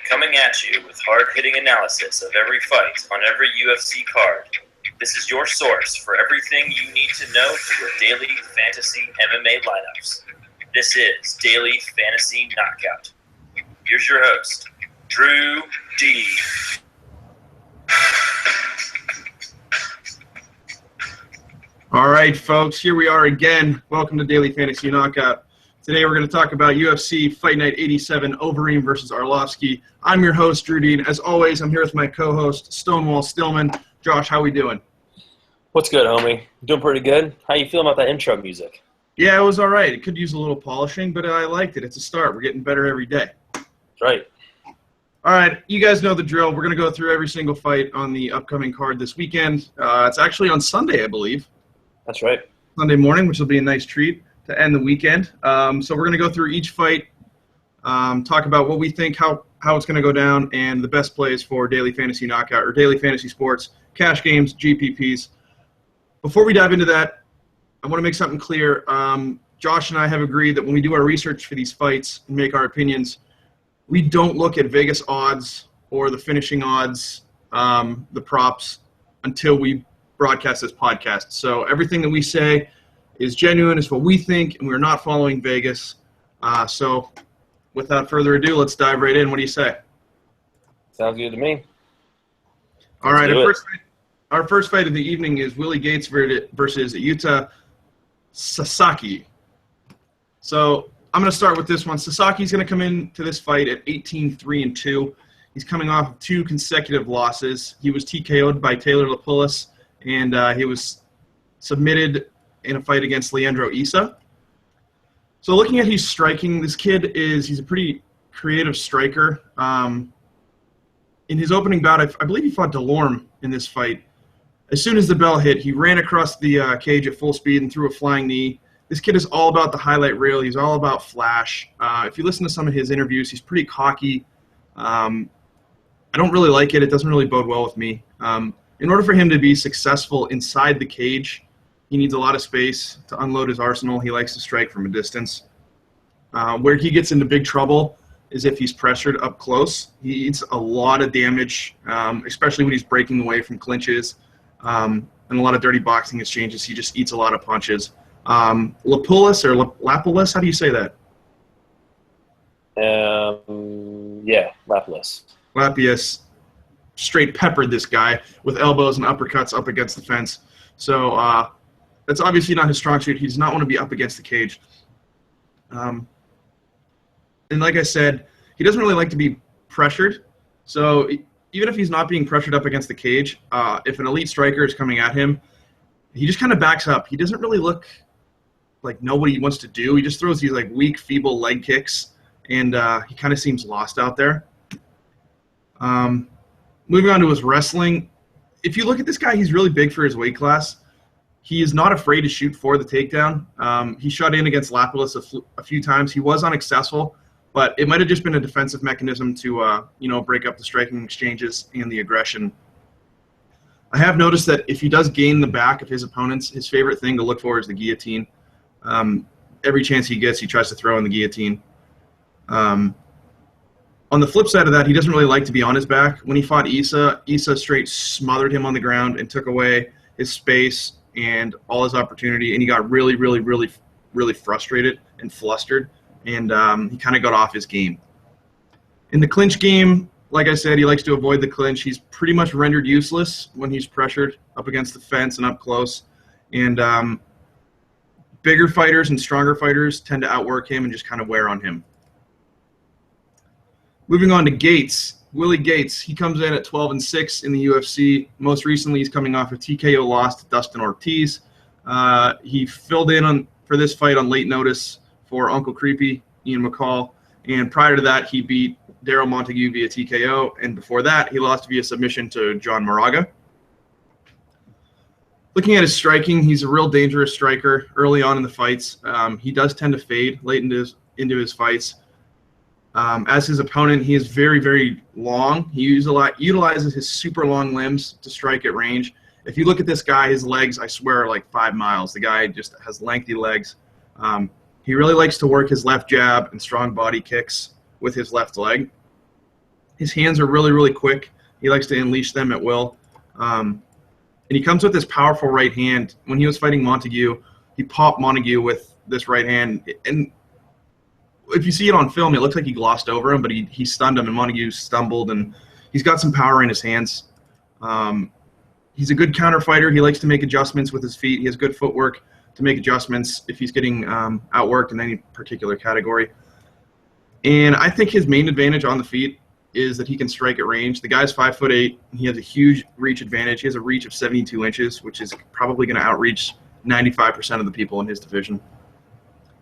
Coming at you with hard-hitting analysis of every fight on every UFC card. This is your source for everything you need to know for your daily fantasy MMA lineups. This is Daily Fantasy Knockout. Here's your host, Drew D. All right, folks, here we are again. Welcome to Daily Fantasy Knockout. Today we're going to talk about UFC Fight Night 87, Overeem versus Arlovski. I'm your host, Drew Dean. As always, I'm here with my co-host, Stonewall Stillman. Josh, how we doing? What's good, homie? Doing pretty good. How you feeling about that intro music? Yeah, it was all right. It could use a little polishing, but I liked it. It's a start. We're getting better every day. That's right. All right, you guys know the drill. We're going to go through every single fight on the upcoming card this weekend. It's actually on Sunday, I believe. That's right. Sunday morning, which will be a nice treat to end the weekend. So we're going to go through each fight, talk about what we think, how it's going to go down, and the best plays for Daily Fantasy Knockout or Daily Fantasy Sports, cash games, GPPs. Before we dive into that, I want to make something clear. Josh and I have agreed that when we do our research for these fights and make our opinions, we don't look at Vegas odds or the finishing odds, the props, until we broadcast this podcast. So everything that we say is genuine, is what we think, and we're not following Vegas. So without further ado, let's dive right in. What do you say? Sounds good to me. All right, our first fight of the evening is Willie Gates versus Yuta Sasaki. So I'm going to start with this one. Sasaki's going to come into this fight at 18-3-2. He's coming off of 2 consecutive losses. He was TKO'd by Taylor Lapoulis, and he was submitted in a fight against Leandro Issa. So looking at his striking, this kid he's a pretty creative striker. In his opening bout, I believe he fought Delorme in this fight. As soon as the bell hit, he ran across the cage at full speed and threw a flying knee. This kid is all about the highlight reel. He's all about flash. If you listen to some of his interviews, he's pretty cocky. I don't really like it. It doesn't really bode well with me. In order for him to be successful inside the cage, he needs a lot of space to unload his arsenal. He likes to strike from a distance. Where he gets into big trouble is if he's pressured up close. He eats a lot of damage, especially when he's breaking away from clinches and a lot of dirty boxing exchanges. He just eats a lot of punches. Lapoulis or Lapoulis, how do you say that? Yeah, Lapoulis. Lapoulis straight peppered this guy with elbows and uppercuts up against the fence. So that's obviously not his strong suit. He does not want to be up against the cage. And like I said, he doesn't really like to be pressured. So even if he's not being pressured up against the cage, if an elite striker is coming at him, he just kind of backs up. He doesn't really look like know what he wants to do. He just throws these like weak, feeble leg kicks, and he kind of seems lost out there. Moving on to his wrestling, if you look at this guy, he's really big for his weight class. He is not afraid to shoot for the takedown. He shot in against Lapoulis a few times. He was unsuccessful, but it might have just been a defensive mechanism to break up the striking exchanges and the aggression. I have noticed that if he does gain the back of his opponents, his favorite thing to look for is the guillotine. Every chance he gets, he tries to throw in the guillotine. On the flip side of that, he doesn't really like to be on his back. When he fought Issa straight smothered him on the ground and took away his space and all his opportunity, and he got really, really, really, really frustrated and flustered, and he kind of got off his game. In the clinch game, like I said, he likes to avoid the clinch. He's pretty much rendered useless when he's pressured up against the fence and up close. And bigger fighters and stronger fighters tend to outwork him and just kind of wear on him. Moving on to Gates. Willie Gates, he comes in at 12-6 in the UFC. Most recently, he's coming off a TKO loss to Dustin Ortiz. He filled in for this fight on late notice for Uncle Creepy, Ian McCall. And prior to that, he beat Daryl Montague via TKO. And before that, he lost via submission to John Moraga. Looking at his striking, he's a real dangerous striker early on in the fights. He does tend to fade late into his fights. As his opponent, he is very, very long. He utilizes his super long limbs to strike at range. If you look at this guy, his legs, I swear, are like 5 miles. The guy just has lengthy legs. He really likes to work his left jab and strong body kicks with his left leg. His hands are really, really quick. He likes to unleash them at will. And he comes with this powerful right hand. When he was fighting Montague, he popped Montague with this right hand. And if you see it on film, it looks like he glossed over him, but he stunned him, and Montague stumbled, and he's got some power in his hands. He's a good counter fighter. He likes to make adjustments with his feet. He has good footwork to make adjustments if he's getting outworked in any particular category. And I think his main advantage on the feet is that he can strike at range. The guy's 5'8". He has a huge reach advantage. He has a reach of 72 inches, which is probably going to outreach 95% of the people in his division.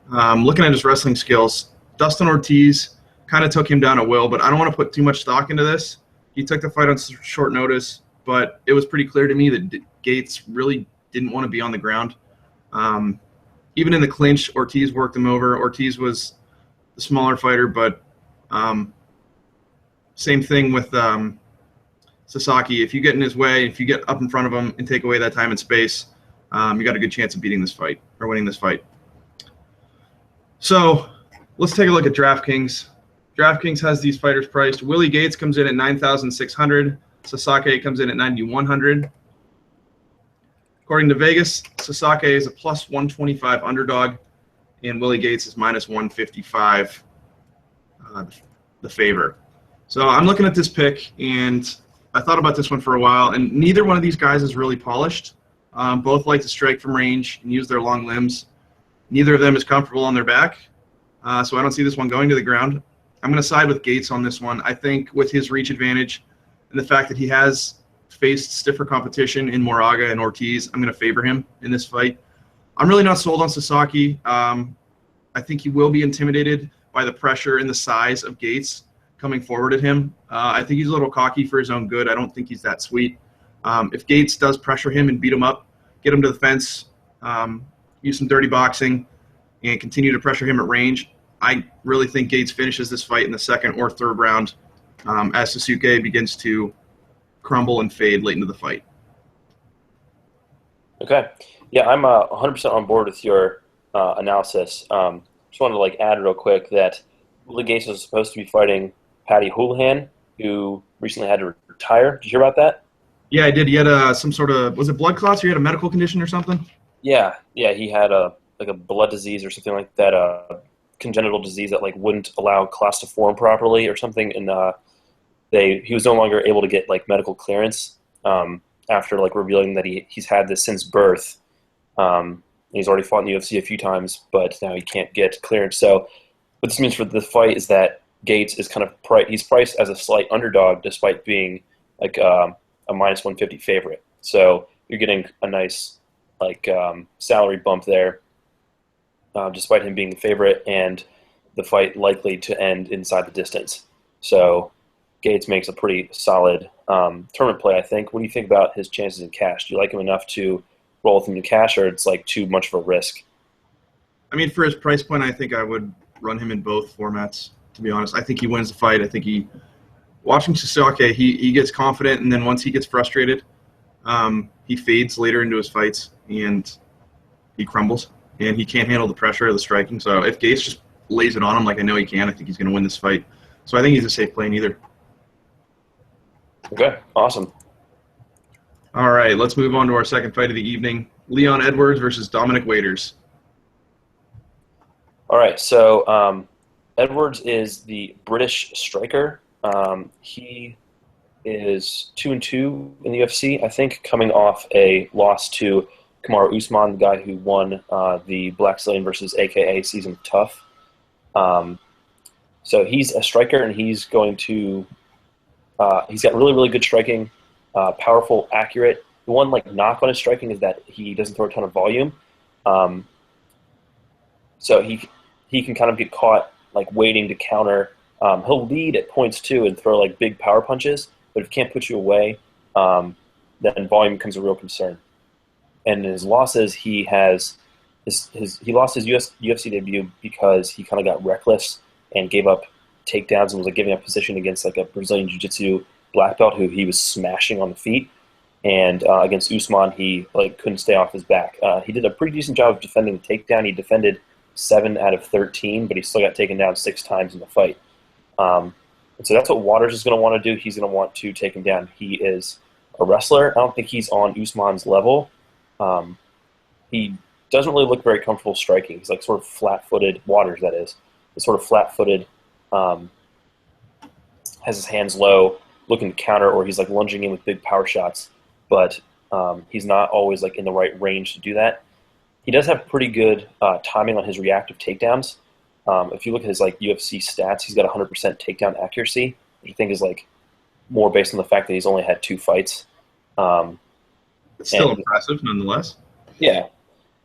Looking at his wrestling skills, Dustin Ortiz kind of took him down at will, but I don't want to put too much stock into this. He took the fight on short notice, but it was pretty clear to me that Gates really didn't want to be on the ground. Even in the clinch, Ortiz worked him over. Ortiz was the smaller fighter, but same thing with Sasaki. If you get in his way, if you get up in front of him and take away that time and space, you got a good chance of beating this fight or winning this fight. So let's take a look at DraftKings. DraftKings has these fighters priced. Willie Gates comes in at $9,600. Sasaki comes in at $9,100. According to Vegas, Sasaki is a plus 125 underdog, and Willie Gates is minus 155, the favor. So I'm looking at this pick, and I thought about this one for a while, and neither one of these guys is really polished. Both like to strike from range and use their long limbs. Neither of them is comfortable on their back, so I don't see this one going to the ground. I'm going to side with Gates on this one. I think with his reach advantage and the fact that he has faced stiffer competition in Moraga and Ortiz, I'm going to favor him in this fight. I'm really not sold on Sasaki. I think he will be intimidated by the pressure and the size of Gates coming forward at him. I think he's a little cocky for his own good. I don't think he's that sweet. If Gates does pressure him and beat him up, get him to the fence, use some dirty boxing, and continue to pressure him at range, I really think Gates finishes this fight in the second or third round as Sasuke begins to crumble and fade late into the fight. Okay. Yeah, I'm 100% on board with your analysis. Just wanted to add real quick that Willie Gates was supposed to be fighting Paddy Houlihan, who recently had to retire. Did you hear about that? Yeah, I did. He had some sort of, was it blood clots, or he had a medical condition or something? Yeah, he had a blood disease or something like that, congenital disease that wouldn't allow clots to form properly or something, and he was no longer able to get medical clearance after revealing that he's had this since birth. He's already fought in the UFC a few times, but now he can't get clearance. So what this means for the fight is that Gates is he's priced as a slight underdog despite being a minus 150 favorite. So you're getting a nice salary bump there, despite him being the favorite, and the fight likely to end inside the distance. So Gates makes a pretty solid tournament play, I think. What do you think about his chances in cash? Do you like him enough to roll with him in cash, or it's too much of a risk? I mean, for his price point, I think I would run him in both formats, to be honest. I think he wins the fight. I think watching Sasaki, he gets confident, and then once he gets frustrated, he fades later into his fights, and he crumbles, and he can't handle the pressure of the striking. So if Gates just lays it on him like I know he can, I think he's going to win this fight. So I think he's a safe play in either. Okay, awesome. All right, let's move on to our second fight of the evening. Leon Edwards versus Dominic Waiters. All right, so Edwards is the British striker. He is 2-2 in the UFC, I think, coming off a loss to Kamaru Usman, the guy who won the Black Stallion versus AKA Season Tough. So he's a striker, and he's going to he's got really, really good striking, powerful, accurate. The one knock on his striking is that he doesn't throw a ton of volume. So he can kind of get caught waiting to counter. He'll lead at points too and throw big power punches, but if he can't put you away, then volume becomes a real concern. And in his losses, he lost his UFC debut because he kind of got reckless and gave up takedowns and was giving up position against a Brazilian Jiu-Jitsu black belt who he was smashing on the feet. And against Usman, he couldn't stay off his back. He did a pretty decent job of defending the takedown. He defended 7 out of 13, but he still got taken down 6 times in the fight. And so that's what Waters is going to want to do. He's going to want to take him down. He is a wrestler. I don't think he's on Usman's level. He doesn't really look very comfortable striking. He's like sort of flat-footed. Waters, that is. He's sort of flat-footed, has his hands low, looking to counter, or he's like lunging in with big power shots. But he's not always like in the right range to do that. He does have pretty good timing on his reactive takedowns. If you look at his like UFC stats, he's got 100% takedown accuracy, which I think is like more based on the fact that he's only had 2 fights. It's still impressive, nonetheless. Yeah,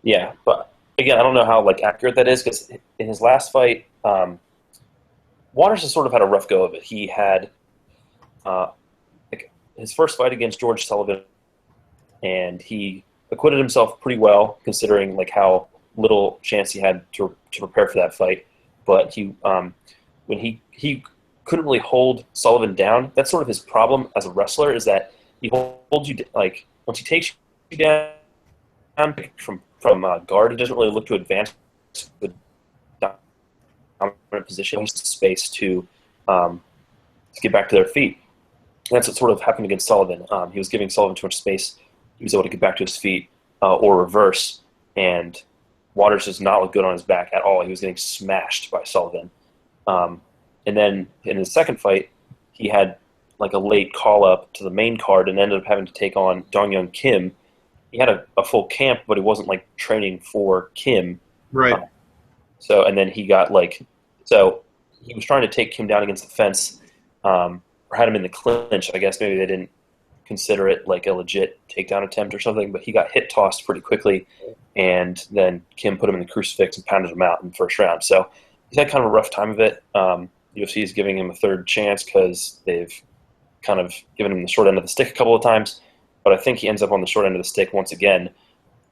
yeah. But again, I don't know how like accurate that is, because in his last fight, Waters has sort of had a rough go of it. He had like his first fight against George Sullivan, and he acquitted himself pretty well, considering like how little chance he had to prepare for that fight. But he, when he couldn't really hold Sullivan down. That's sort of his problem as a wrestler, is that he holds you like once he takes you down from guard, he doesn't really look to advance the dominant position. He needs space to get back to their feet. And that's what sort of happened against Sullivan. He was giving Sullivan too much space. He was able to get back to his feet or reverse, and Waters does not look good on his back at all. He was getting smashed by Sullivan. And then in his second fight, he had like a late call-up to the main card and ended up having to take on Dong-Young Kim. He had a full camp, but he wasn't like training for Kim. Right. And then he got so he was trying to take Kim down against the fence, or had him in the clinch. I guess maybe they didn't consider it like a legit takedown attempt or something, but he got hit tossed pretty quickly, and then Kim put him in the crucifix and pounded him out in the first round. So he's had kind of a rough time of it. UFC is giving him a third chance because they've kind of given him the short end of the stick a couple of times, but I think he ends up on the short end of the stick once again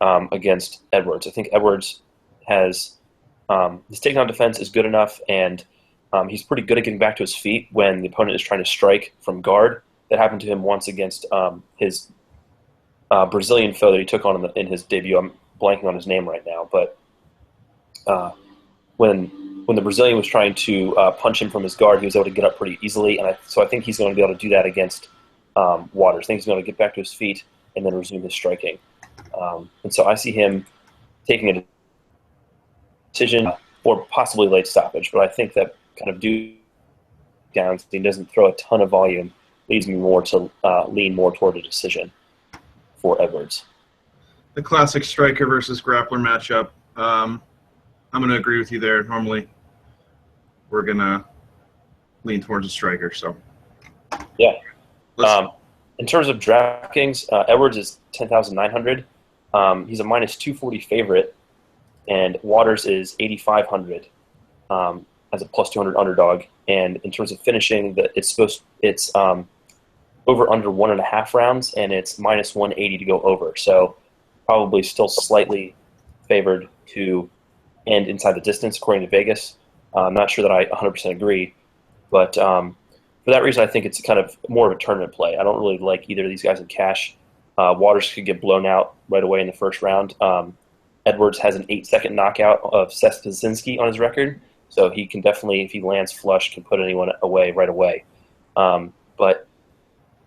against Edwards. I think Edwards has his takedown defense is good enough, and he's pretty good at getting back to his feet when the opponent is trying to strike from guard. That happened to him once against his Brazilian foe that he took on in his debut. I'm blanking on his name right now, but when the Brazilian was trying to punch him from his guard, he was able to get up pretty easily, and so I think he's going to be able to do that against Waters. I think he's going to get back to his feet and then resume his striking. And so I see him taking a decision or possibly late stoppage, but I think that kind of due down, he doesn't throw a ton of volume, leads me more to lean more toward a decision for Edwards. The classic striker versus grappler matchup. I'm going to agree with you there. Normally, we're going to lean towards a striker. So, yeah. In terms of DraftKings, Edwards is 10,900. He's a minus 240 favorite, and Waters is 8,500 as a plus 200 underdog. And in terms of finishing, it's over under 1.5 rounds, and it's minus 180 to go over. So probably still slightly favored to end inside the distance, according to Vegas. I'm not sure that I 100% agree, but for that reason, I think it's kind of more of a tournament play. I don't really like either of these guys in cash. Waters could get blown out right away in the first round. Edwards has an 8-second knockout of Seth Pazinski on his record, so he can definitely, if he lands flush, can put anyone away right away. But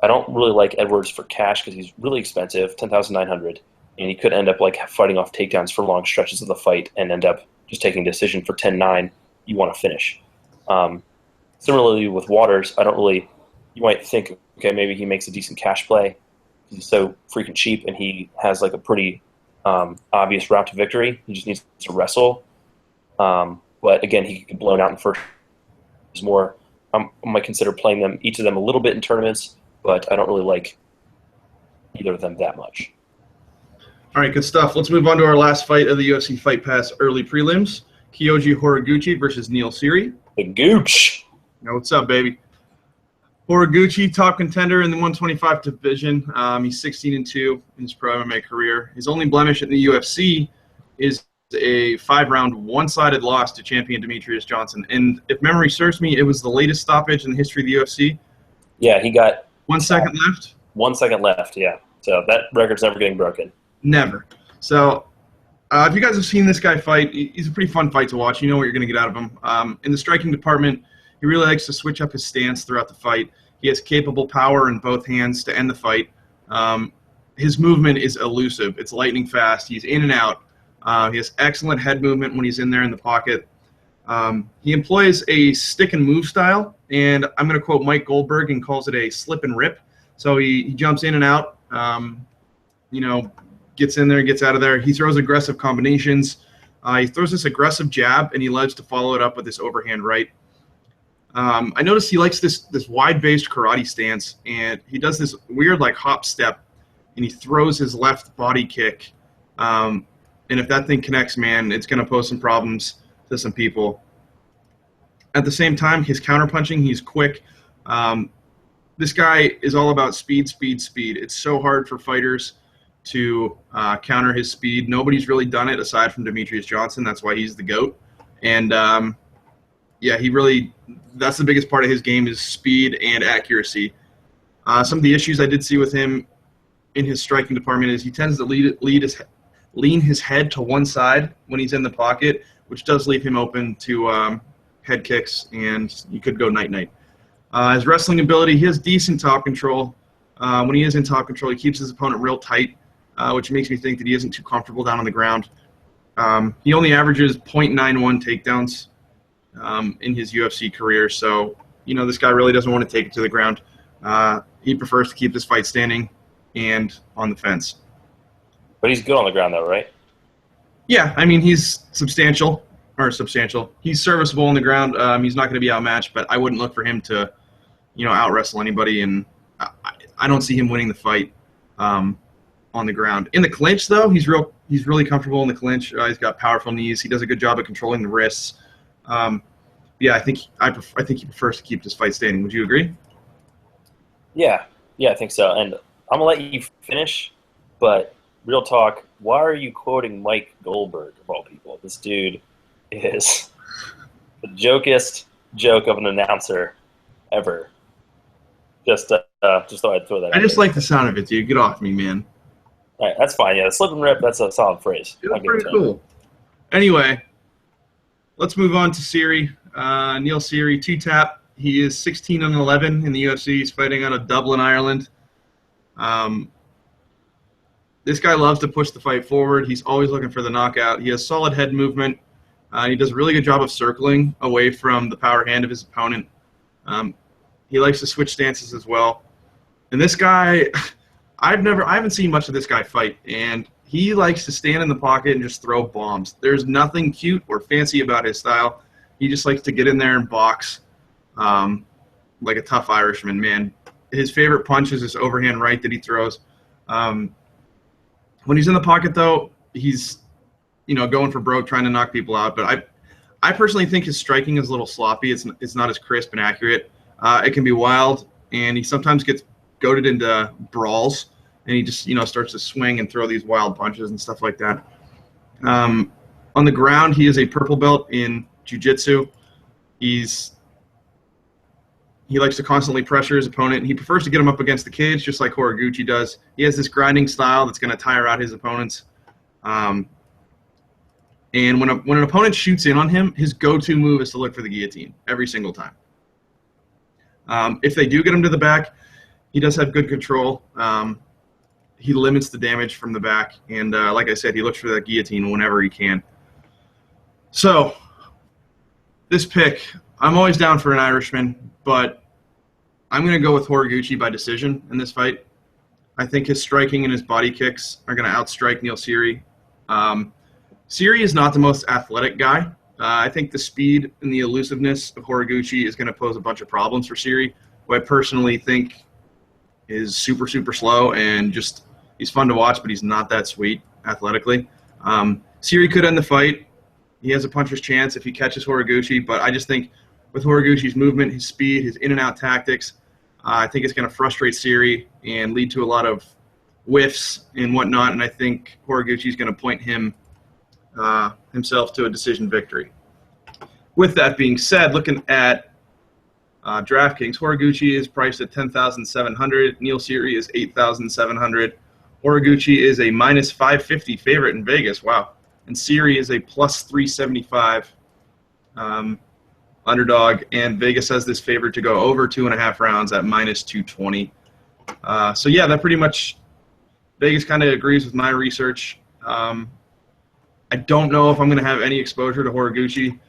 I don't really like Edwards for cash because he's really expensive, 10,900, and he could end up like fighting off takedowns for long stretches of the fight and end up just taking a decision for 10-9 you want to finish. Similarly with Waters, you might think, okay, maybe he makes a decent cash play. He's so freaking cheap, and he has like a pretty obvious route to victory. He just needs to wrestle. But again, he could get blown out in first. I might consider playing each of them a little bit in tournaments, but I don't really like either of them that much. All right, good stuff. Let's move on to our last fight of the UFC Fight Pass early prelims. Kyoji Horiguchi versus Neil Seery. The Gooch. Now, what's up, baby? Horiguchi, top contender in the 125 division. He's 16-2 in his pro MMA career. His only blemish in the UFC is a 5-round one-sided loss to champion Demetrius Johnson. And if memory serves me, it was the latest stoppage in the history of the UFC. Yeah, he got 1 second left. 1 second left, yeah. So that record's never getting broken. Never. So if you guys have seen this guy fight, he's a pretty fun fight to watch. You know what you're going to get out of him. In the striking department, He really likes to switch up his stance throughout the fight. He has capable power in both hands to end the fight. His movement is elusive. It's lightning fast. He's in and out. He has excellent head movement when he's in there in the pocket. He employs a stick and move style, and I'm going to quote Mike Goldberg and calls it a slip and rip. So he jumps in and out, gets in there, gets out of there. He throws aggressive combinations. He throws this aggressive jab, and he loves to follow it up with this overhand right. I noticed he likes this wide-based karate stance, and he does this weird hop step, and he throws his left body kick. And if that thing connects, man, it's going to pose some problems to some people. At the same time, his counterpunching, he's quick. This guy is all about speed, speed, speed. It's so hard for fighters to counter his speed. Nobody's really done it aside from Demetrius Johnson. That's why he's the GOAT. And that's the biggest part of his game is speed and accuracy. Some of the issues I did see with him in his striking department is he tends to lean his head to one side when he's in the pocket, which does leave him open to head kicks, and you could go night-night. His wrestling ability, he has decent top control. When he is in top control, he keeps his opponent real tight, which makes me think that he isn't too comfortable down on the ground. He only averages 0.91 takedowns in his UFC career, so this guy really doesn't want to take it to the ground. He prefers to keep this fight standing and on the fence. But he's good on the ground, though, right? Yeah, I mean, he's substantial. He's serviceable on the ground. He's not going to be outmatched, but I wouldn't look for him to, out-wrestle anybody, and I don't see him winning the fight on the ground. In the clinch, though, he's really comfortable in the clinch. He's got powerful knees. He does a good job of controlling the wrists. I think he prefers to keep this fight standing. Would you agree? Yeah, I think so. And I'm going to let you finish, but real talk, why are you quoting Mike Goldberg, of all people? This dude is the jokest joke of an announcer ever. Just thought I'd throw that out. I just like the sound of it, dude. Get off me, man. All right, that's fine. Yeah, slip and rip, that's a solid phrase. That's pretty cool. Anyway, let's move on to Siri. Neil Siri, two-tap. He is 16-11 in the UFC. He's fighting out of Dublin, Ireland. This guy loves to push the fight forward. He's always looking for the knockout. He has solid head movement. He does a really good job of circling away from the power hand of his opponent. He likes to switch stances as well. And this guy, I haven't seen much of this guy fight, and he likes to stand in the pocket and just throw bombs. There's nothing cute or fancy about his style. He just likes to get in there and box like a tough Irishman, man. His favorite punch is this overhand right that he throws. When he's in the pocket, though, he's going for broke, trying to knock people out. But I personally think his striking is a little sloppy. It's not as crisp and accurate. It can be wild, and he sometimes gets goaded into brawls, and he just starts to swing and throw these wild punches and stuff like that. On the ground, he is a purple belt in jiu-jitsu. He likes to constantly pressure his opponent. He prefers to get him up against the cage, just like Horiguchi does. He has this grinding style that's going to tire out his opponents. And when an opponent shoots in on him, his go-to move is to look for the guillotine every single time. If they do get him to the back, he does have good control. He limits the damage from the back. And like I said, he looks for that guillotine whenever he can. So, this pick, I'm always down for an Irishman, but I'm going to go with Horiguchi by decision in this fight. I think his striking and his body kicks are going to outstrike Neil Siri. Siri is not the most athletic guy. I think the speed and the elusiveness of Horiguchi is going to pose a bunch of problems for Siri, who I personally think is super, super slow and just he's fun to watch, but he's not that sweet athletically. Siri could end the fight. He has a puncher's chance if he catches Horiguchi, but I just think with Horiguchi's movement, his speed, his in-and-out tactics, I think it's going to frustrate Siri and lead to a lot of whiffs and whatnot, and I think Horiguchi's going to point himself to a decision victory. With that being said, looking at DraftKings, Horiguchi is priced at $10,700. Neil Siri is $8,700. Horiguchi is a minus 550 favorite in Vegas. Wow. And Siri is a plus 375. underdog, and Vegas has this favorite to go over 2.5 rounds at -220. So yeah, that pretty much Vegas kind of agrees with my research. I don't know if I'm going to have any exposure to Horiguchi.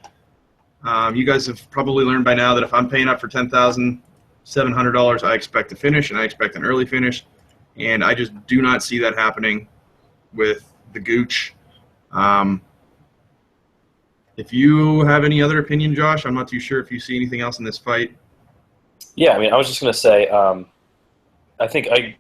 You guys have probably learned by now that if I'm paying up for $10,700, I expect to finish, and I expect an early finish, and I just do not see that happening with the Gooch. If you have any other opinion, Josh, I'm not too sure if you see anything else in this fight. Yeah, I mean, I was just going to say, I think I.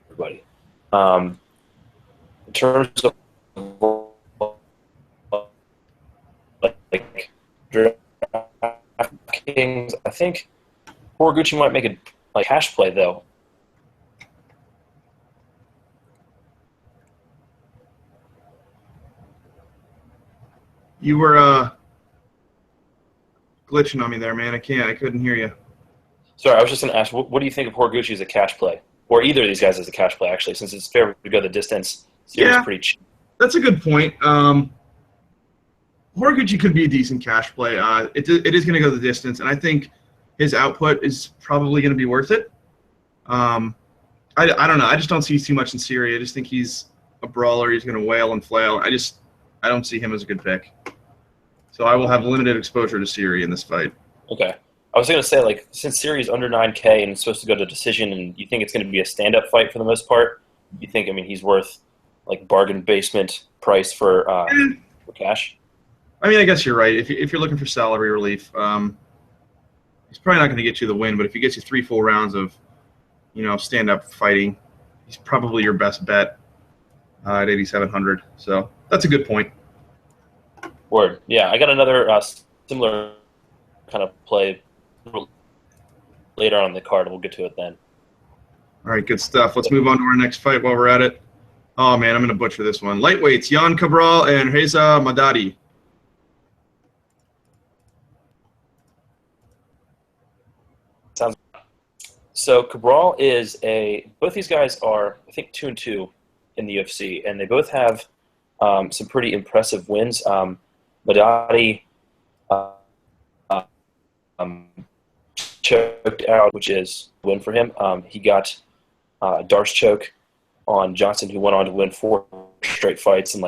Everybody. In terms of like DraftKings, I think Horiguchi might make a cash play though. You were glitching on me there, man. I couldn't hear you. Sorry, I was just going to ask, what do you think of Horiguchi as a cash play? Or either of these guys as a cash play, actually, since it's fair to go the distance. Yeah, pretty cheap. That's a good point. Horiguchi could be a decent cash play. It is going to go the distance, and I think his output is probably going to be worth it. I don't know. I just don't see too much in Syria. I just think he's a brawler. He's going to wail and flail. I don't see him as a good pick. So I will have limited exposure to Syria in this fight. Okay. I was going to say, like, since Syria's under 9K and it's supposed to go to decision, and you think it's going to be a stand-up fight for the most part, you think, I mean, he's worth, like, bargain basement price for cash? I mean, I guess you're right. If you're looking for salary relief, he's probably not going to get you the win, but if he gets you 3 full rounds of, stand-up fighting, he's probably your best bet at 8,700. So that's a good point. Word. Yeah, I got another similar kind of play later on in the card. We'll get to it then. All right, good stuff. Let's move on to our next fight while we're at it. Oh, man, I'm going to butcher this one. Lightweights, Jan Cabral and Reza Madadi. So Cabral is both these guys are, I think, 2-2 in the UFC, and they both have some pretty impressive wins. Madadi choked out, which is a win for him. He got Darce choke on Johnson, who went on to win 4 straight fights and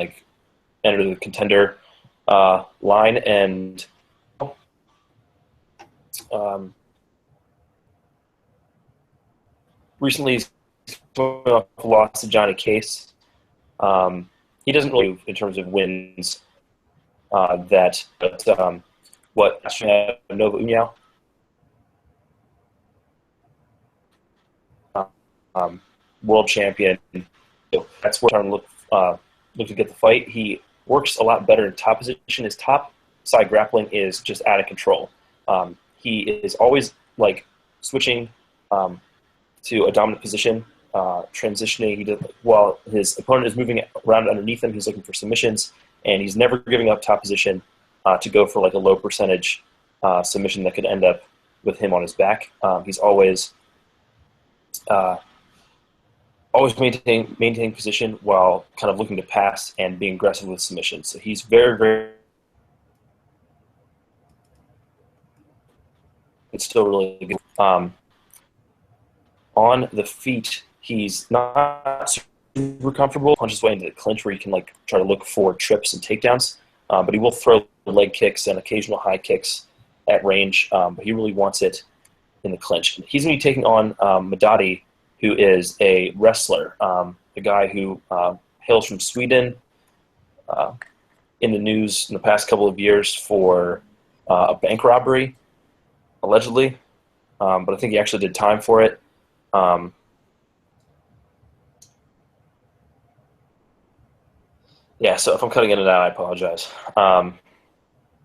enter the contender line. And recently he's lost to Johnny Case. He doesn't really, in terms of wins, what Nova Uniao. World champion. That's where I'm trying to look to get the fight. He works a lot better in top position. His top side grappling is just out of control. He is always switching to a dominant position, transitioning. While his opponent is moving around underneath him, he's looking for submissions, and he's never giving up top position to go for a low percentage submission that could end up with him on his back. He's always maintaining position while kind of looking to pass and being aggressive with submissions. So he's very, very. It's still really good. On the feet, he's not super comfortable. Punches his way into the clinch where he can try to look for trips and takedowns. But he will throw leg kicks and occasional high kicks at range. But he really wants it in the clinch. He's going to be taking on Madadi, who is a wrestler, a guy who hails from Sweden, in the news in the past couple of years for a bank robbery, allegedly. But I think he actually did time for it. Yeah, so if I'm cutting in and out, I apologize. You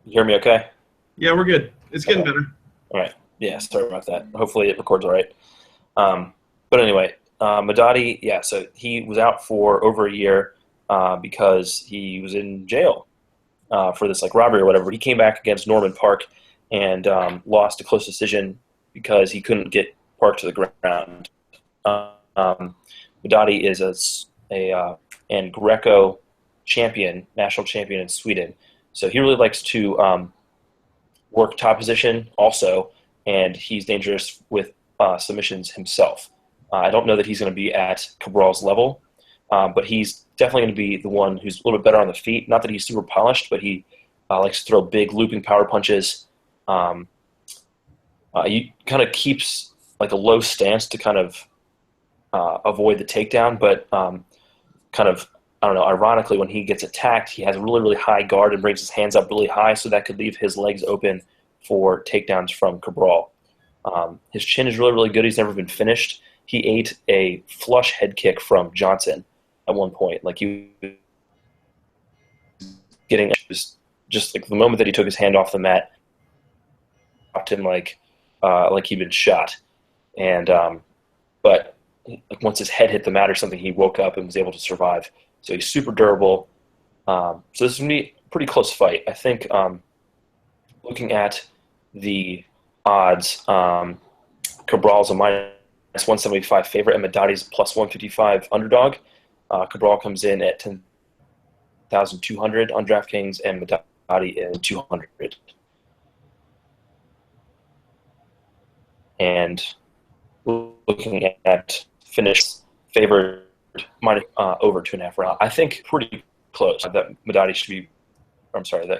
hear me okay? Yeah, we're good. It's getting better. All right. Yeah, sorry about that. Hopefully it records all right. But anyway, Madadi, yeah, so he was out for over a year because he was in jail for this like robbery or whatever. He came back against Norman Park and lost a close decision because he couldn't get Park to the ground. Madadi is and Greco champion, national champion in Sweden. So he really likes to work top position also, and he's dangerous with submissions himself. I don't know that he's going to be at Cabral's level, but he's definitely going to be the one who's a little bit better on the feet. Not that he's super polished, but he likes to throw big looping power punches. He kind of keeps like a low stance to kind of avoid the takedown, but kind of, I don't know, ironically, when he gets attacked, he has a really, really high guard and brings his hands up really high, so that could leave his legs open for takedowns from Cabral. His chin is really, really good. He's never been finished. He ate a flush head kick from Johnson at one point. Like he was getting just like the moment that he took his hand off the mat, dropped him like he'd been shot. And but like once his head hit the mat or something, he woke up and was able to survive. So he's super durable. So this is going to be a pretty close fight. I think looking at the odds, Cabral's a minus 175 favorite and Madadi's plus 155 underdog. Cabral comes in at 10,200 on DraftKings and Madadi is 200. And looking at finish favored minus over 2.5 rounds, I think pretty close. That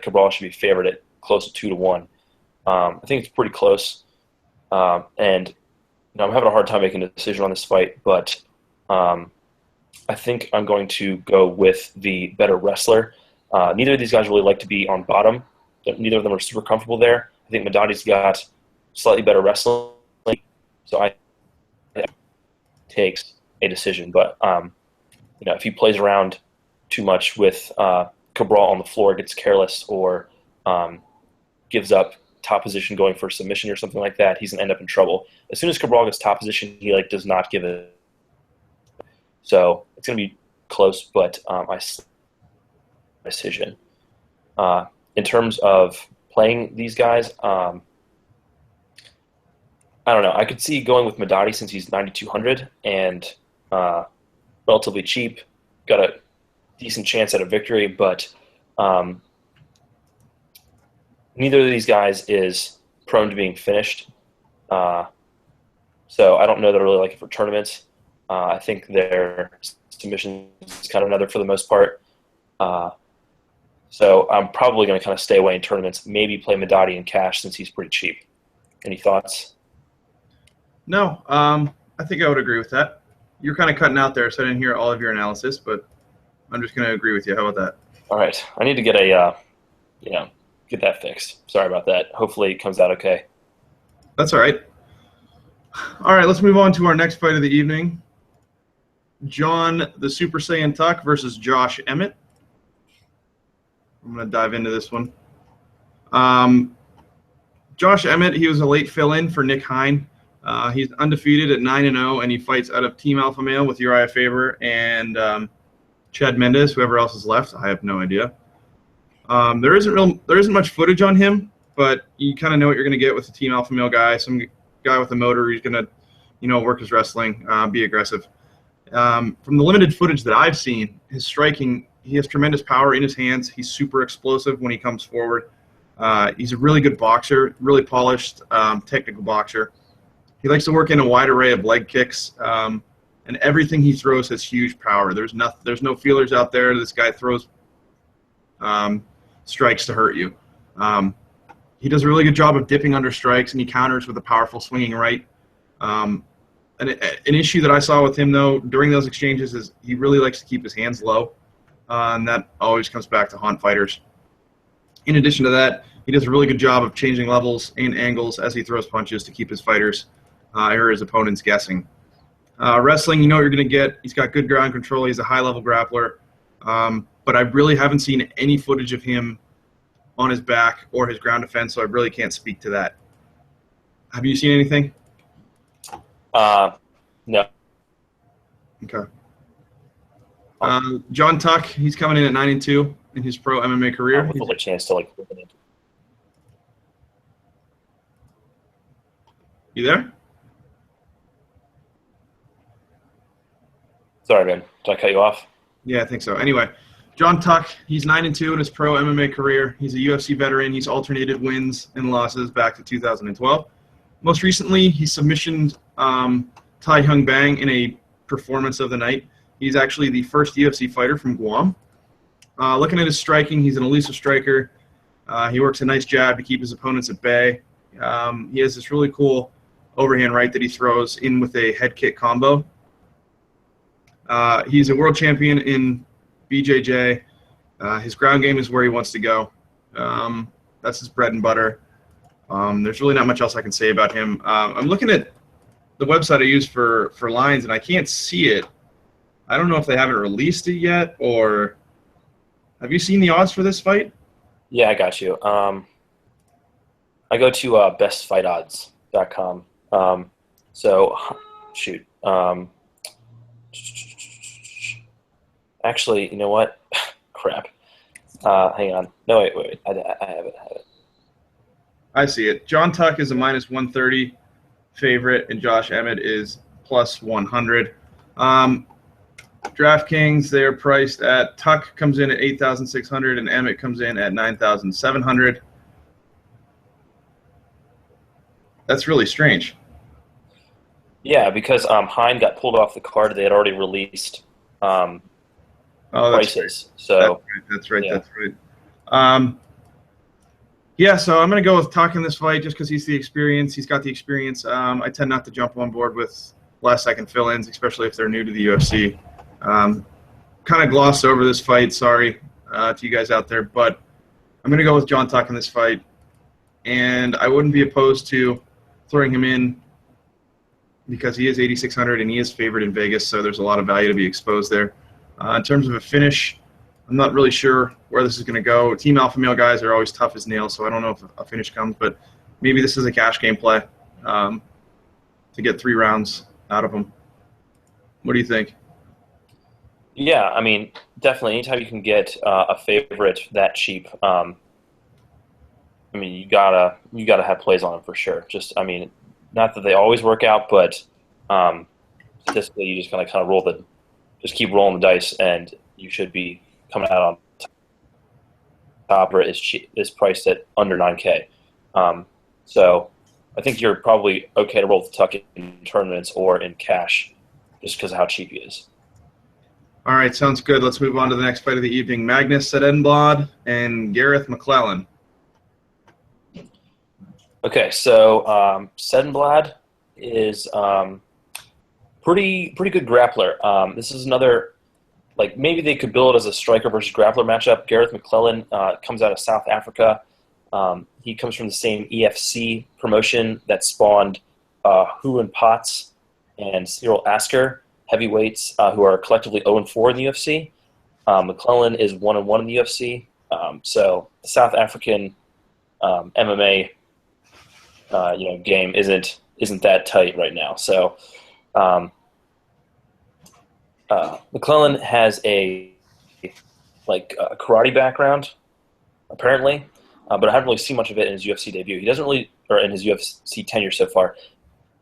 Cabral should be favored at close to 2-1. I think it's pretty close. And I'm having a hard time making a decision on this fight, but I think I'm going to go with the better wrestler. Neither of these guys really like to be on bottom. Neither of them are super comfortable there. I think Madadi's got slightly better wrestling, so I takes a decision. But if he plays around too much with Cabral on the floor, gets careless, or gives up top position going for a submission or something like that, he's gonna end up in trouble. As soon as Cabral gets top position, he does not give it. So it's gonna be close, but I decision. In terms of playing these guys, I don't know. I could see going with Madadi since he's 9,200 and relatively cheap, got a decent chance at a victory, but neither of these guys is prone to being finished. So I don't know that I really like it for tournaments. I think their submissions is kind of another for the most part. So I'm probably going to kind of stay away in tournaments, maybe play Madadi in cash since he's pretty cheap. Any thoughts? No, I think I would agree with that. You're kind of cutting out there, so I didn't hear all of your analysis, but I'm just going to agree with you. How about that? All right. I need to get get that fixed. Sorry about that. Hopefully it comes out okay. That's all right. All right, let's move on to our next fight of the evening. John the Super Saiyan Tuck versus Josh Emmett. I'm going to dive into this one. Josh Emmett, he was a late fill-in for Nick Hine. He's undefeated at 9-0, and he fights out of Team Alpha Male with Uriah Faber and Chad Mendez. Whoever else is left, I have no idea. There isn't much footage on him, but you kind of know what you're going to get with a Team Alpha Male guy. Some guy with a motor who's going to, work his wrestling, be aggressive. From the limited footage that I've seen, his striking, he has tremendous power in his hands. He's super explosive when he comes forward. He's a really good boxer, really polished, technical boxer. He likes to work in a wide array of leg kicks, and everything he throws has huge power. There's no feelers out there. This guy throws strikes to hurt you. He does a really good job of dipping under strikes, and he counters with a powerful swinging right. An issue that I saw with him, though, during those exchanges is he really likes to keep his hands low, and that always comes back to haunt fighters. In addition to that, he does a really good job of changing levels and angles as he throws punches to keep his fighters or his opponents guessing. Wrestling, you know what you're going to get. He's got good ground control. He's a high-level grappler. But I really haven't seen any footage of him on his back or his ground defense, so I really can't speak to that. Have you seen anything? No. Okay. John Tuck, he's coming in at 9-2 in his pro MMA career. With a chance to like. You there? Sorry, man. Did I cut you off? Yeah, I think so. Anyway, John Tuck, he's 9-2 in his pro MMA career. He's a UFC veteran. He's alternated wins and losses back to 2012. Most recently, he submissioned Tai Hyung Bang in a performance of the night. He's actually the first UFC fighter from Guam. Looking at his striking, he's an elusive striker. He works a nice jab to keep his opponents at bay. He has this really cool overhand right that he throws in with a head kick combo. He's a world champion in BJJ. His ground game is where he wants to go. That's his bread and butter. There's really not much else I can say about him. I'm looking at the website I use for lines, and I can't see it. I don't know if they haven't released it yet, or have you seen the odds for this fight? Yeah, I got you. I go to bestfightodds.com. Shoot. Actually, you know what? Crap. Hang on. No, wait. I have it. I see it. John Tuck is a -130 favorite, and Josh Emmett is +100. DraftKings, they're priced at Tuck comes in at 8,600 and Emmett comes in at 9,700. That's really strange. Yeah, because Hein got pulled off the card. They had already released prices. Right. So that's right. Yeah, so I'm going to go with Tuck in this fight just because he's the experience. He's got the experience. I tend not to jump on board with last-second fill-ins, especially if they're new to the UFC. Kind of glossed over this fight, sorry to you guys out there, but I'm going to go with John Tuck in this fight, and I wouldn't be opposed to throwing him in because he is 8,600 and he is favored in Vegas, so there's a lot of value to be exposed there. In terms of a finish, I'm not really sure where this is going to go. Team alpha male guys are always tough as nails, so I don't know if a finish comes, but maybe this is a cash game play to get 3 rounds out of him. What do you think? yeah, I mean, definitely. Anytime you can get a favorite that cheap, I mean, you gotta have plays on them for sure. Just, I mean, not that they always work out, but statistically, you just kind of just keep rolling the dice, and you should be coming out on top. Or is priced at under 9K. So I think you're probably okay to roll the Tuck in tournaments or in cash, just because of how cheap he is. All right, sounds good. Let's move on to the next fight of the evening. Magnus Sedenblad and Gareth McClellan. Okay, so Sedenblad is pretty good grappler. This is another, like, maybe they could build it as a striker versus grappler matchup. Gareth McClellan comes out of South Africa. He comes from the same EFC promotion that spawned Huron Potts and Cyril Asker, heavyweights who are collectively 0-4 in the UFC. McClellan is 1-1 in the UFC. So the South African MMA game isn't that tight right now. So McClellan has a karate background, apparently, but I haven't really seen much of it in his UFC debut. He doesn't really, or in his UFC tenure so far,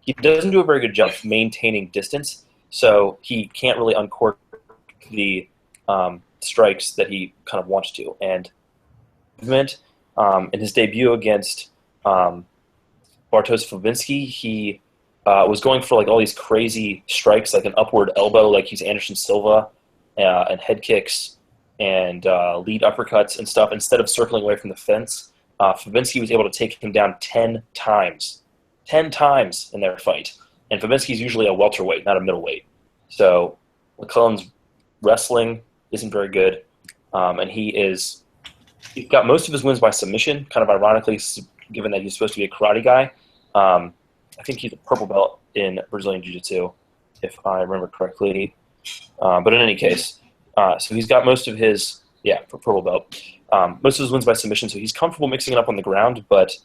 he doesn't do a very good job of maintaining distance. So he can't really uncork the strikes that he kind of wants to. And movement in his debut against Bartosz Fabinski, he was going for like all these crazy strikes, like an upward elbow, like he's Anderson Silva, and head kicks and lead uppercuts and stuff. Instead of circling away from the fence, Fabinski was able to take him down 10 times in their fight. And Fabinski's usually a welterweight, not a middleweight. So McClellan's wrestling isn't very good, and he's got most of his wins by submission, kind of ironically, given that he's supposed to be a karate guy. I think he's a purple belt in Brazilian Jiu-Jitsu, if I remember correctly. But in any case, so he's got most of his, purple belt. Most of his wins by submission, so he's comfortable mixing it up on the ground, but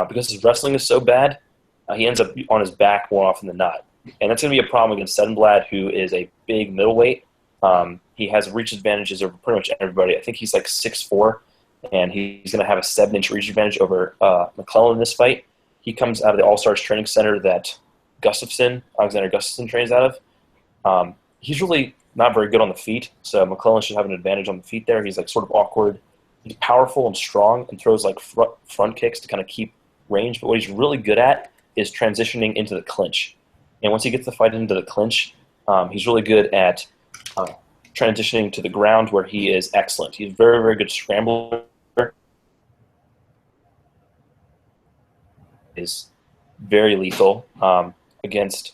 because his wrestling is so bad, he ends up on his back more often than not. And that's going to be a problem against Sedenblad, who is a big middleweight. He has reach advantages over pretty much everybody. I think he's like 6'4", and he's going to have a 7-inch reach advantage over McClellan in this fight. He comes out of the All-Stars Training Center that Alexander Gustafsson trains out of. He's really not very good on the feet, so McClellan should have an advantage on the feet there. He's like sort of awkward. He's powerful and strong and throws like front kicks to kind of keep range, but what he's really good at is transitioning into the clinch. And once he gets the fight into the clinch, he's really good at transitioning to the ground, where he is excellent. He's a very, very good scrambler. Is very lethal against,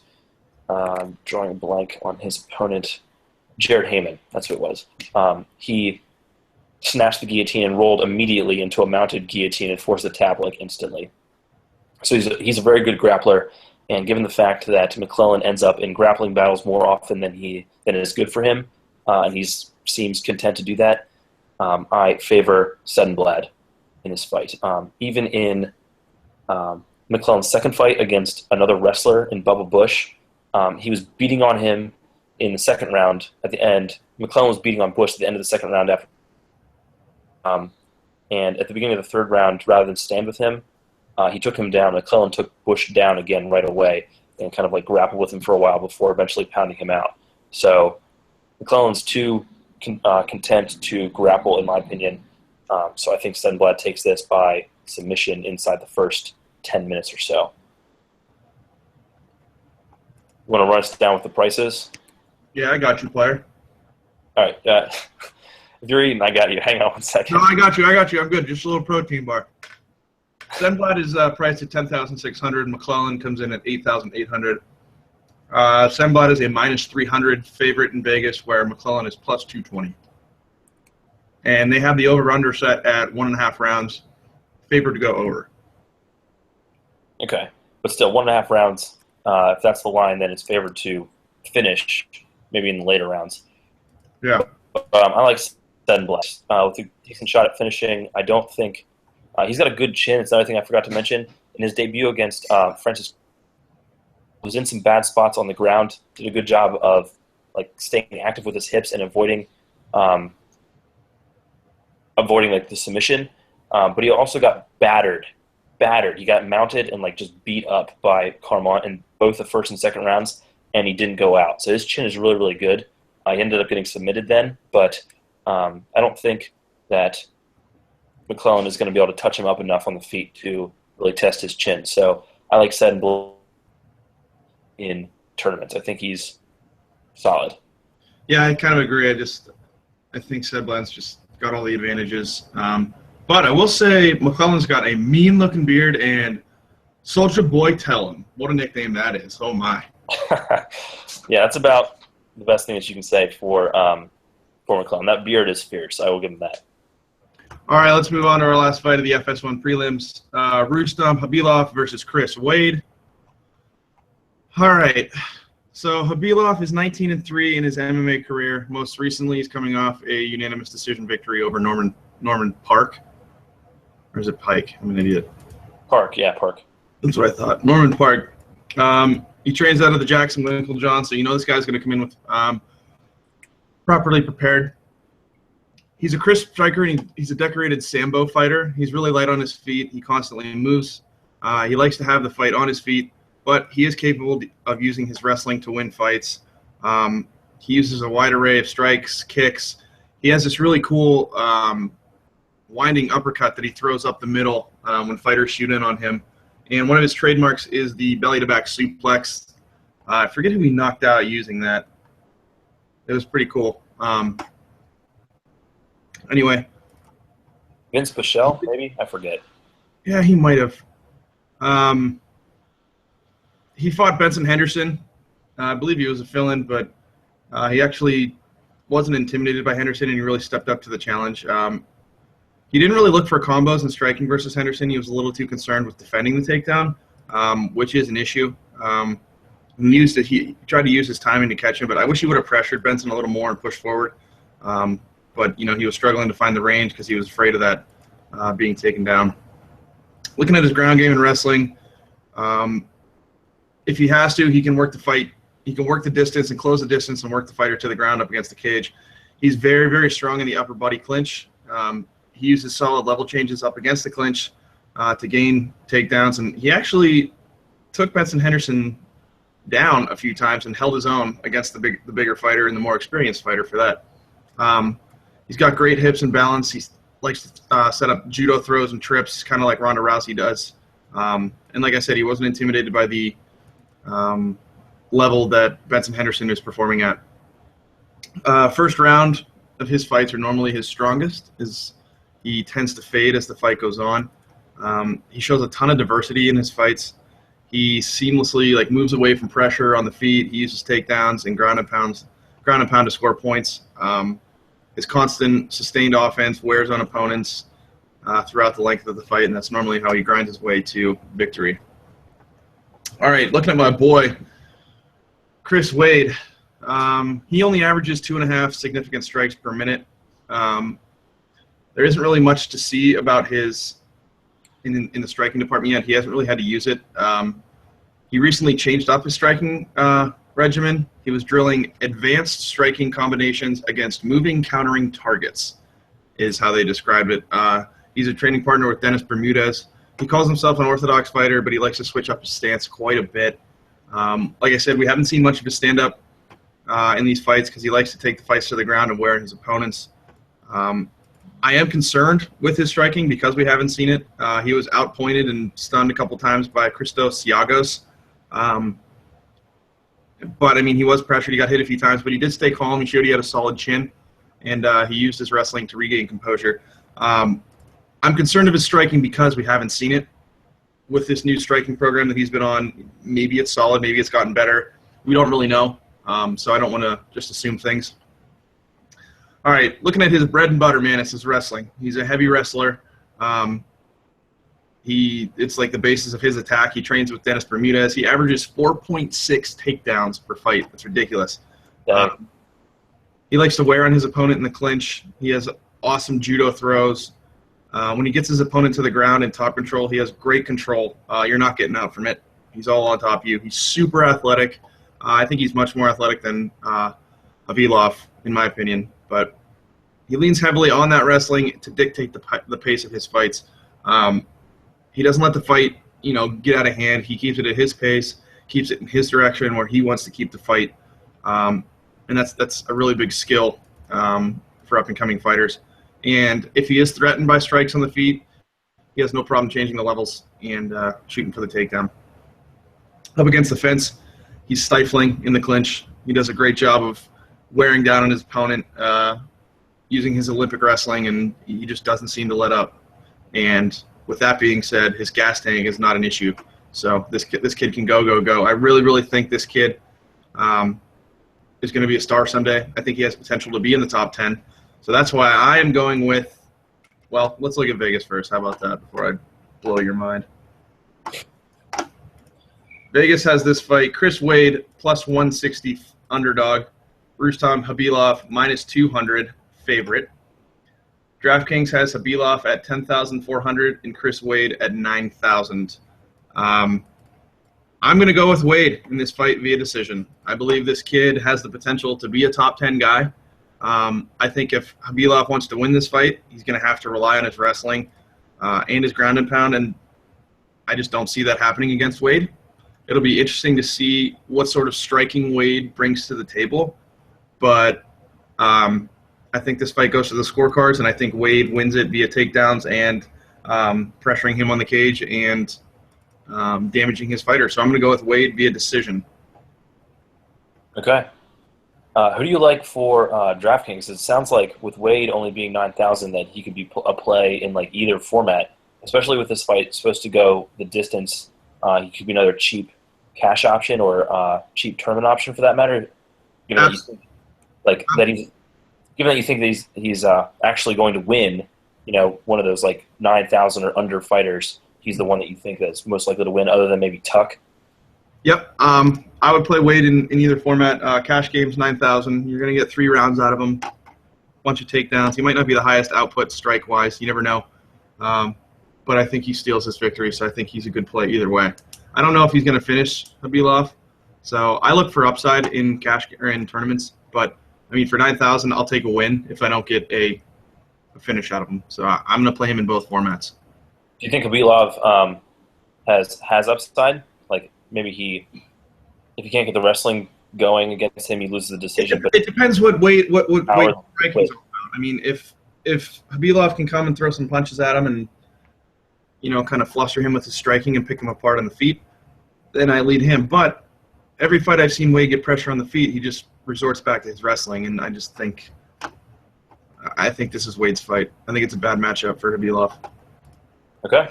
drawing a blank on his opponent, Jared Heyman. That's who it was. He snatched the guillotine and rolled immediately into a mounted guillotine and forced the tap like instantly. So he's a very good grappler, and given the fact that McClellan ends up in grappling battles more often than is good for him, and he seems content to do that, I favor Sedenblad in this fight. Even in McClellan's second fight against another wrestler in Bubba Bush, he was beating on him in the second round at the end. McClellan was beating on Bush at the end of the second round after. And at the beginning of the third round, rather than stand with him, he took him down. McClellan took Bush down again right away and kind of like grappled with him for a while before eventually pounding him out. So McClellan's too content to grapple, in my opinion. So I think Sedenblad takes this by submission inside the first 10 minutes or so. You want to run us down with the prices? Yeah, I got you, player. All right. If you're eating, I got you. Hang on 1 second. No, I got you. I'm good. Just a little protein bar. Sedenblad is priced at $10,600. McClellan comes in at $8,800. Sedenblad is a minus 300 favorite in Vegas, where McClellan is plus 220. And they have the over-under set at 1.5 rounds, favored to go over. Okay. But still, 1.5 rounds. If that's the line, then it's favored to finish, maybe in the later rounds. Yeah. I like Sedenblad with a decent shot at finishing. I don't think he's got a good chin. It's another thing I forgot to mention. In his debut against Francis, was in some bad spots on the ground. Did a good job of like staying active with his hips and avoiding like the submission. But he also got battered. He got mounted and like just beat up by Carmont in both the first and second rounds, and he didn't go out. So his chin is really, really good. He ended up getting submitted then, but I don't think that McClellan is going to be able to touch him up enough on the feet to really test his chin. So I like Sedenblad in tournaments. I think he's solid. Yeah, I kind of agree. I think Sedenblad's just got all the advantages. But I will say McClellan's got a mean-looking beard, and Soulja Boy tell him. What a nickname that is. Oh, my. Yeah, that's about the best thing that you can say for McClellan. That beard is fierce. I will give him that. All right, let's move on to our last fight of the FS1 prelims. Rustam Khabilov versus Chris Wade. All right. So Khabilov is 19-3 in his MMA career. Most recently, he's coming off a unanimous decision victory over Norman Park. Or is it Pike? I'm an idiot. Park, yeah, Park. That's what I thought. Norman Park. He trains out of the Jackson Winklejohn, so you know this guy's going to come in with properly prepared. He's a crisp striker, and he's a decorated Sambo fighter. He's really light on his feet. He constantly moves. He likes to have the fight on his feet, but he is capable of using his wrestling to win fights. He uses a wide array of strikes, kicks. He has this really cool winding uppercut that he throws up the middle when fighters shoot in on him. And one of his trademarks is the belly-to-back suplex. I forget who he knocked out using that. It was pretty cool. Anyway. Vince Pichel, maybe? I forget. Yeah, he might have. He fought Benson Henderson. I believe he was a fill-in, but he actually wasn't intimidated by Henderson, and he really stepped up to the challenge. He didn't really look for combos and striking versus Henderson. He was a little too concerned with defending the takedown, which is an issue. He tried to use his timing to catch him, but I wish he would have pressured Benson a little more and pushed forward. But, you know, he was struggling to find the range because he was afraid of that being taken down. Looking at his ground game and wrestling, if he has to, he can work the fight. He can work the distance and close the distance and work the fighter to the ground up against the cage. He's very, very strong in the upper body clinch. He uses solid level changes up against the clinch to gain takedowns, and he actually took Benson Henderson down a few times and held his own against the bigger fighter and the more experienced fighter for that. He's got great hips and balance. He likes to set up judo throws and trips, kind of like Ronda Rousey does. And like I said, he wasn't intimidated by the level that Benson Henderson is performing at. First round of his fights are normally his strongest. He tends to fade as the fight goes on. He shows a ton of diversity in his fights. He seamlessly moves away from pressure on the feet. He uses takedowns and ground and pound to score points. His constant sustained offense wears on opponents throughout the length of the fight, and that's normally how he grinds his way to victory. All right, looking at my boy, Chris Wade. He only averages 2.5 significant strikes per minute. There isn't really much to see about his in the striking department yet. He hasn't really had to use it. He recently changed up his striking regimen. He was drilling advanced striking combinations against moving, countering targets, is how they described it. He's a training partner with Dennis Bermudez. He calls himself an orthodox fighter, but he likes to switch up his stance quite a bit. Like I said, we haven't seen much of his stand-up in these fights because he likes to take the fights to the ground and wear his opponents. I am concerned with his striking because we haven't seen it. He was outpointed and stunned a couple times by Christos Siagos. But, I mean, he was pressured. He got hit a few times, but he did stay calm. He showed he had a solid chin, and he used his wrestling to regain composure. I'm concerned of his striking because we haven't seen it. With this new striking program that he's been on, maybe it's solid, maybe it's gotten better. We don't really know, so I don't want to just assume things. All right, looking at his bread and butter, man, it's his wrestling. He's a heavy wrestler. It's like the basis of his attack. He trains with Dennis Bermudez. He averages 4.6 takedowns per fight. That's ridiculous. He likes to wear on his opponent in the clinch. He has awesome judo throws. When he gets his opponent to the ground in top control, he has great control. You're not getting out from it. He's all on top of you. He's super athletic. I think he's much more athletic than Havilov, in my opinion. But he leans heavily on that wrestling to dictate the pace of his fights. He doesn't let the fight, get out of hand. He keeps it at his pace, keeps it in his direction where he wants to keep the fight. And that's a really big skill for up-and-coming fighters. And if he is threatened by strikes on the feet, he has no problem changing the levels and shooting for the takedown. Up against the fence, he's stifling in the clinch. He does a great job of wearing down on his opponent, using his Olympic wrestling, and he just doesn't seem to let up. And with that being said, his gas tank is not an issue. So this kid can go. I really, really think this kid is going to be a star someday. I think he has potential to be in the top 10. So that's why I am going with, well, let's look at Vegas first. How about that before I blow your mind? Vegas has this fight, Chris Wade, plus 160 underdog. Rustam Habilov, minus 200 favorite. DraftKings has Habilov at 10,400 and Chris Wade at 9,000. I'm going to go with Wade in this fight via decision. I believe this kid has the potential to be a top 10 guy. I think if Habilov wants to win this fight, he's going to have to rely on his wrestling and his ground and pound, and I just don't see that happening against Wade. It'll be interesting to see what sort of striking Wade brings to the table, but I think this fight goes to the scorecards, and I think Wade wins it via takedowns and pressuring him on the cage and damaging his fighter. So I'm going to go with Wade via decision. Okay. Who do you like for DraftKings? It sounds like with Wade only being 9,000 that he could be a play in either format, especially with this fight supposed to go the distance. He could be another cheap cash option or cheap tournament option for that matter. Given that you think that he's actually going to win, one of those 9,000 or under fighters, he's the one that you think that's most likely to win, other than maybe Tuck. Yep. I would play Wade in either format. Cash games, 9,000. You're going to get 3 rounds out of him. Bunch of takedowns. He might not be the highest output strike-wise. You never know. But I think he steals this victory, so I think he's a good play either way. I don't know if he's going to finish Khabibov. So I look for upside in cash or in tournaments. But, I mean, for 9,000, I'll take a win if I don't get a finish out of him. So I'm going to play him in both formats. Do you think Khabibov has upside? Like maybe if he can't get the wrestling going against him, he loses the decision. It depends what weight rankings are about. I mean, if Khabibov can come and throw some punches at him and, you know, kind of fluster him with his striking and pick him apart on the feet, then I lead him. But every fight I've seen Wade get pressure on the feet, he just resorts back to his wrestling, and I think this is Wade's fight. I think it's a bad matchup for Khabibov. Okay.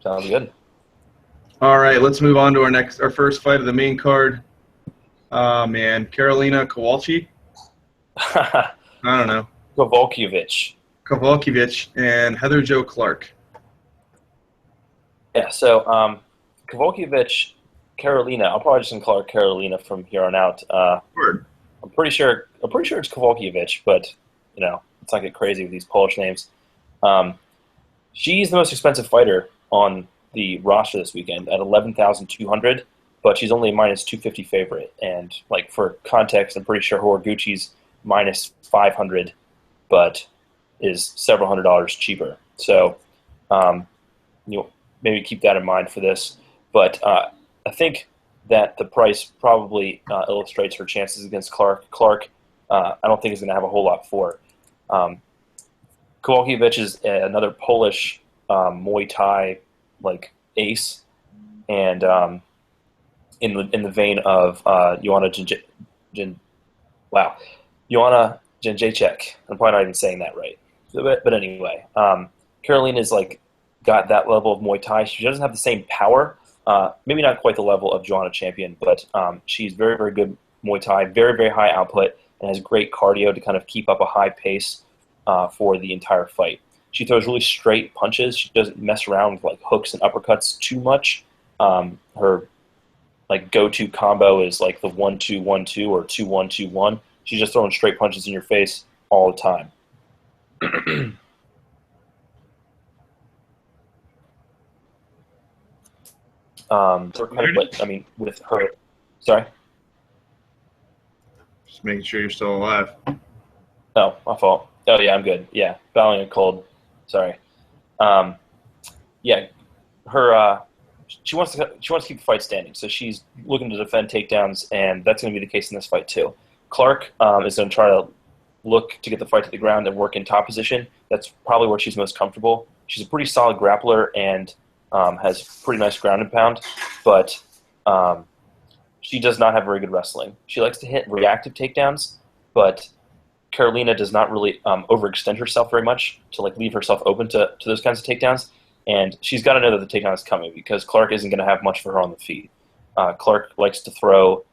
Sounds good. All right, let's move on to our first fight of the main card. Man, Karolina Kowalczyk. I don't know. Kowalkiewicz and Heather Jo Clark. Yeah, so Kowalkiewicz, Karolina. I'll probably just call her Karolina from here on out. Word. I'm pretty sure it's Kowalkiewicz, but you know, let's not get crazy with these Polish names. She's the most expensive fighter on the roster this weekend at 11,200, but she's only a minus 250 favorite. And like for context, I'm pretty sure Horiguchi's minus 500, but is several $100s cheaper. So, maybe keep that in mind for this. But I think that the price probably illustrates her chances against Clark. Clark, I don't think is going to have a whole lot for. Kowalkiewicz is another Polish Muay Thai like ace, and in the vein of Joanna Jędrzejczyk. I'm probably not even saying that right, but anyway, Karolina's like got that level of Muay Thai. She doesn't have the same power, maybe not quite the level of Joanna Champion, but she's very, very good Muay Thai, very, very high output, and has great cardio to kind of keep up a high pace for the entire fight. She throws really straight punches. She doesn't mess around with like hooks and uppercuts too much. Her like go-to combo is like the 1-2-1-2 or 2-1-2-1. She's just throwing straight punches in your face all the time. With her, sorry. Just making sure you're still alive. Oh, my fault. Oh yeah, I'm good. Yeah, battling a cold. Sorry. Yeah, her. She wants to keep the fight standing, so she's looking to defend takedowns, and that's going to be the case in this fight too. Clark is going to try to look to get the fight to the ground and work in top position. That's probably where she's most comfortable. She's a pretty solid grappler and has pretty nice ground and pound, but she does not have very good wrestling. She likes to hit reactive takedowns, but Karolina does not really overextend herself very much to like leave herself open to those kinds of takedowns. And she's got to know that the takedown is coming because Clark isn't going to have much for her on the feet. Clark likes to throw.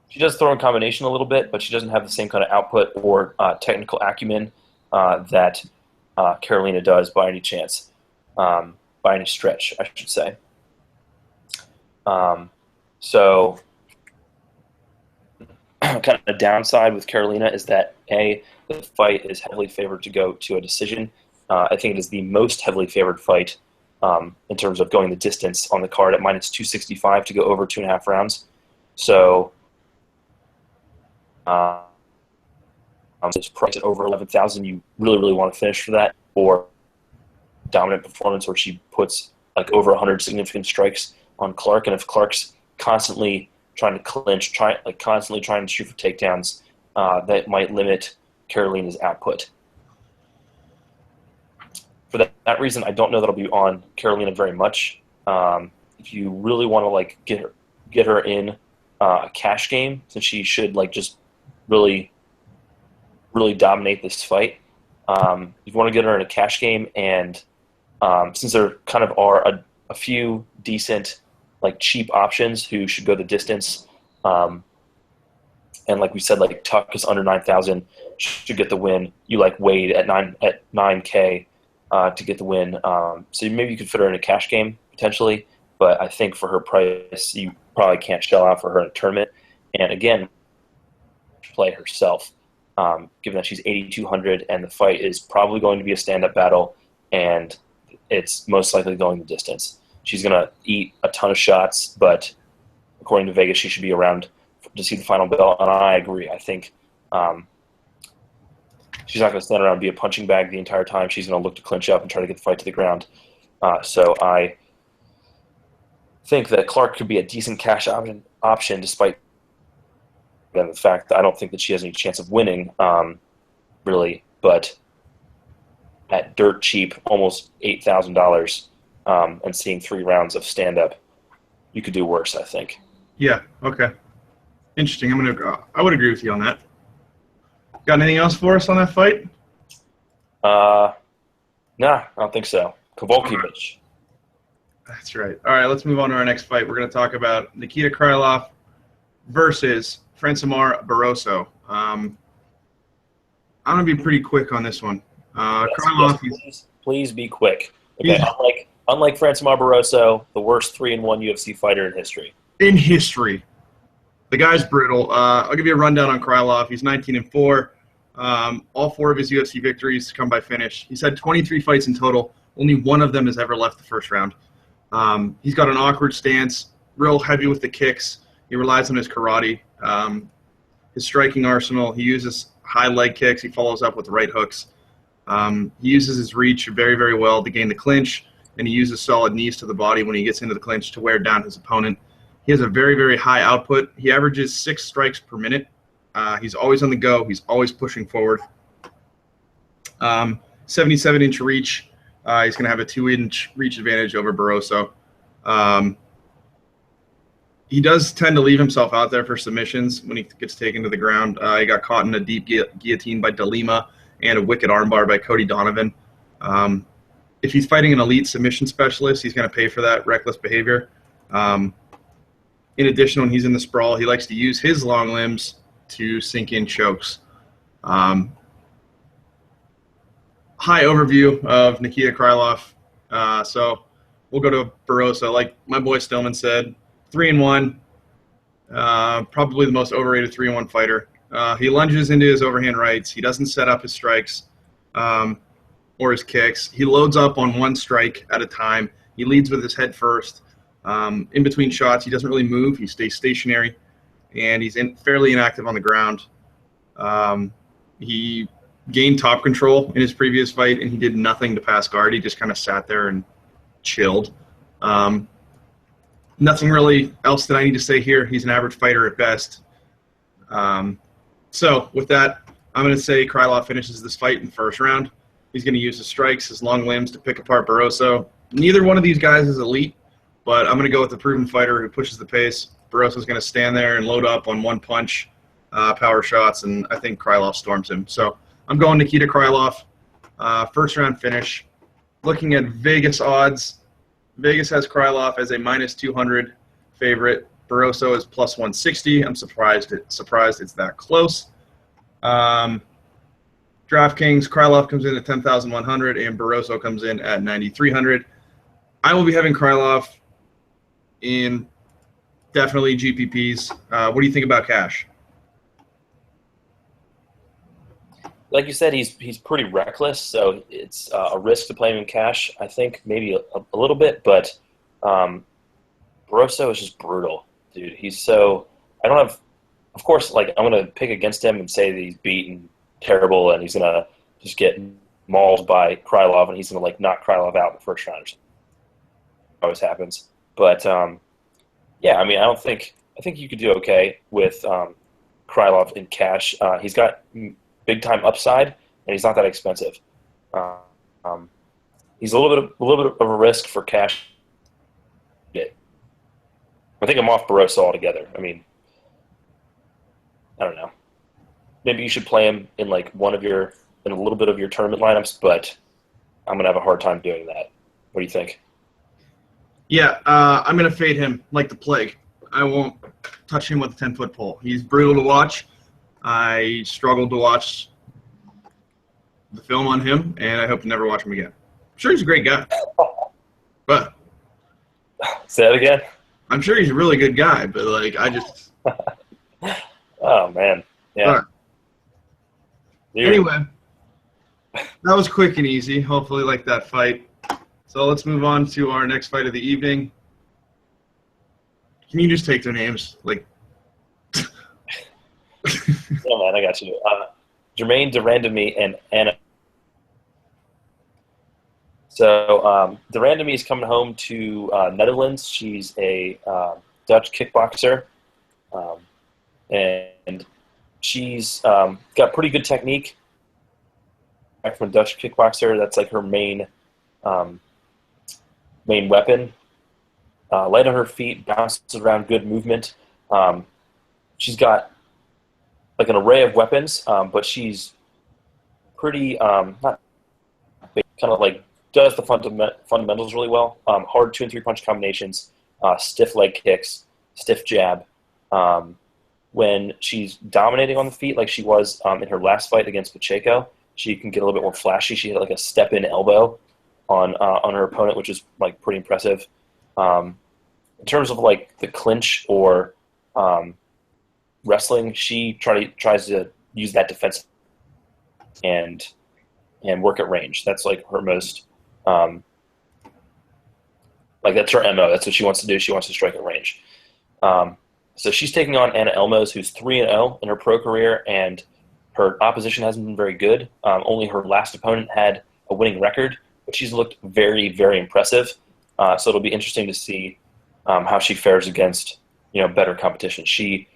She does throw in combination a little bit, but she doesn't have the same kind of output or technical acumen that Karolina does by any chance, by any stretch, I should say. So kind of the downside with Karolina is that, A, the fight is heavily favored to go to a decision. I think it is the most heavily favored fight in terms of going the distance on the card at minus 265 to go over 2.5 rounds. So this price at over 11,000, you really, really want to finish for that, or dominant performance where she puts like over 100 significant strikes on Clark. And if Clark's constantly trying to clinch, constantly trying to shoot for takedowns, that might limit Karolina's output. For that reason, I don't know that I'll be on Karolina very much. If you really want to like get her in a cash game, since she should like just really, really dominate this fight. If you want to get her in a cash game, and since there kind of are a few decent like cheap options who should go the distance, and like we said, like Tuck is under 9,000, should get the win. You like Wade at 9K. To get the win. So maybe you could fit her in a cash game, potentially, but I think for her price, you probably can't shell out for her in a tournament. And again, play herself, given that she's 8,200, and the fight is probably going to be a stand-up battle, and it's most likely going the distance. she's going to eat a ton of shots, but according to Vegas, she should be around to see the final bell, and I agree. I think she's not going to stand around and be a punching bag the entire time. She's going to look to clinch up and try to get the fight to the ground. So I think that Clark could be a decent cash option despite the fact that I don't think that she has any chance of winning, really. But at dirt cheap, almost $8,000, and seeing 3 rounds of stand-up, you could do worse, I think. Yeah, okay. Interesting. I would agree with you on that. Got anything else for us on that fight? Nah, I don't think so. Kowalkiewicz. That's right. All right, let's move on to our next fight. We're going to talk about Nikita Krylov versus Francimar Barroso. I'm going to be pretty quick on this one. Krylov, please be quick. Okay, unlike Francimar Barroso, the worst 3-1 UFC fighter in history. In history. The guy's brutal. I'll give you a rundown on Krylov. He's 19-4. All 4 of his UFC victories come by finish. He's had 23 fights in total. Only one of them has ever left the first round. He's got an awkward stance, real heavy with the kicks. He relies on his karate. His striking arsenal, he uses high leg kicks. He follows up with right hooks. He uses his reach very, very well to gain the clinch, and he uses solid knees to the body when he gets into the clinch to wear down his opponent. He has a very, very high output. He averages 6 strikes per minute. He's always on the go. He's always pushing forward. 77-inch reach. He's going to have a 2-inch reach advantage over Barroso. He does tend to leave himself out there for submissions when he gets taken to the ground. He got caught in a deep guillotine by DeLima and a wicked armbar by Cody Donovan. If he's fighting an elite submission specialist, he's going to pay for that reckless behavior. In addition, when he's in the sprawl, he likes to use his long limbs to sink in chokes. High overview of Nikita Krylov. So we'll go to Barroso. Like my boy Stillman said, 3-1. Probably the most overrated 3-1 fighter. He lunges into his overhand rights. He doesn't set up his strikes or his kicks. He loads up on one strike at a time. He leads with his head first. In between shots, he doesn't really move. He stays stationary, and he's fairly inactive on the ground. He gained top control in his previous fight, and he did nothing to pass guard. He just kind of sat there and chilled. Nothing really else that I need to say here. He's an average fighter at best. So with that, I'm going to say Krylov finishes this fight in the first round. He's going to use his strikes, his long limbs to pick apart Barroso. Neither one of these guys is elite, but I'm going to go with the proven fighter who pushes the pace. Barroso's going to stand there and load up on one punch, power shots, and I think Krylov storms him. So I'm going Nikita Krylov, first round finish. Looking at Vegas odds, Vegas has Krylov as a -200 favorite. Barroso is +160. I'm surprised it's that close. DraftKings, Krylov comes in at 10,100 and Barroso comes in at 9,300. I will be having Krylov in definitely GPPs. What do you think about cash? Like you said, he's pretty reckless, so it's a risk to play him in cash. I think maybe a little bit, but Barroso is just brutal, dude. He's so – I don't have – of course, like I'm going to pick against him and say that he's beaten terrible and he's going to just get mauled by Krylov and he's going to like knock Krylov out in the first round or something. Always happens. But, yeah, I mean, I think you could do okay with Krylov in cash. He's got big-time upside, and he's not that expensive. He's a little bit of a risk for cash. I think I'm off Barroso altogether. I mean, I don't know. Maybe you should play him in like in a little bit of your tournament lineups, but I'm gonna have a hard time doing that. What do you think? Yeah, I'm gonna fade him like the plague. I won't touch him with a 10-foot pole. He's brutal to watch. I struggled to watch the film on him, and I hope to never watch him again. I'm sure he's a great guy, but say that again. I'm sure he's a really good guy, but like I just. Oh man, yeah. Right. Anyway, that was quick and easy. Hopefully, like that fight. So let's move on to our next fight of the evening. Can you just take their names? Like, yeah, man, I got you. Jermaine Durandamy and Anna. So Durandamy is coming home to Netherlands. She's a Dutch kickboxer, and she's got pretty good technique. Back from a Dutch kickboxer, that's like her main weapon. Light on her feet, bounces around, good movement. She's got like an array of weapons, but she's pretty not big, kind of like does the fundamentals really well. Hard 2 and 3 punch combinations, stiff leg kicks, stiff jab. When she's dominating on the feet, like she was in her last fight against Pacheco, she can get a little bit more flashy. She had like a step-in elbow on her opponent, which is like pretty impressive. In terms of like the clinch or wrestling, she tries to use that defense and work at range. That's like her most like that's her MO. That's what she wants to do. She wants to strike at range. So she's taking on Anna Elmos, who's 3-0 in her pro career, and her opposition hasn't been very good. Only her last opponent had a winning record, but she's looked very, very impressive. So it'll be interesting to see how she fares against better competition. She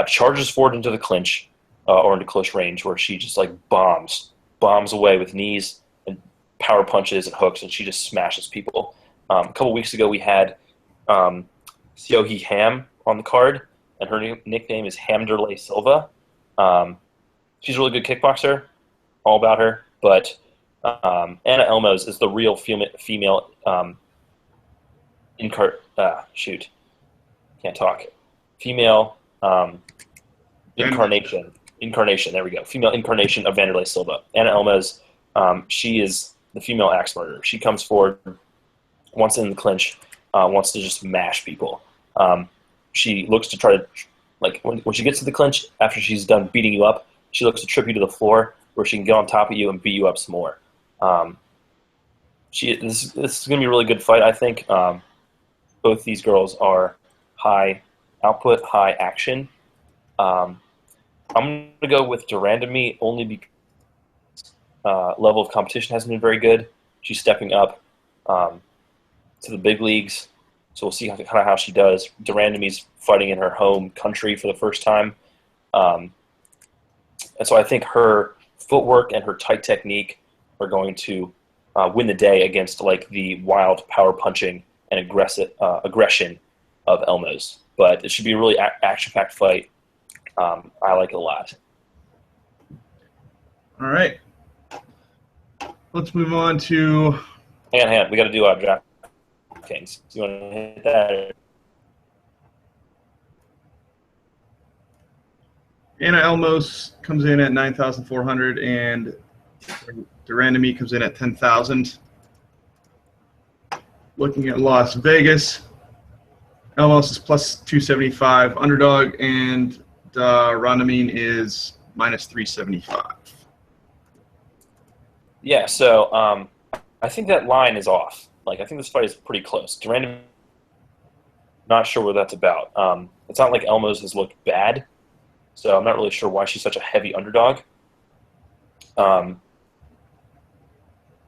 charges forward into the clinch or into close range, where she just like bombs away with knees and power punches and hooks, and she just smashes people. A couple weeks ago, we had Siohi Ham on the card, and her nickname is Hamderley Silva. She's a really good kickboxer, all about her. But Anna Elmos is the real female female incarnation. There we go. Female incarnation of Vanderlei Silva. Anna Elmos, she is the female axe murderer. She comes forward, once in the clinch, wants to just mash people. She looks to try to, like, when she gets to the clinch, after she's done beating you up, she looks to trip you to the floor, where she can get on top of you and beat you up some more. This is going to be a really good fight, I think. Both these girls are high output, high action. I'm going to go with Durandamy only because level of competition hasn't been very good. She's stepping up to the big leagues, so we'll see kind of how she does. Durandamy's fighting in her home country for the first time. And so I think her footwork and her tight technique are going to win the day against like the wild power punching and aggression of Elmos. But it should be a really action-packed fight. I like it a lot. All right. Let's move on to... Hang on. We got to do our DraftKings. You want to hit that? Anna Elmos comes in at 9,400, and Durandamy comes in at 10,000. Looking at Las Vegas, Elmos is plus 275 underdog, and Rondamine is minus 375. Yeah, so I think that line is off. Like, I think this fight is pretty close. Durandamy, not sure what that's about. It's not like Elmos has looked bad, so I'm not really sure why she's such a heavy underdog.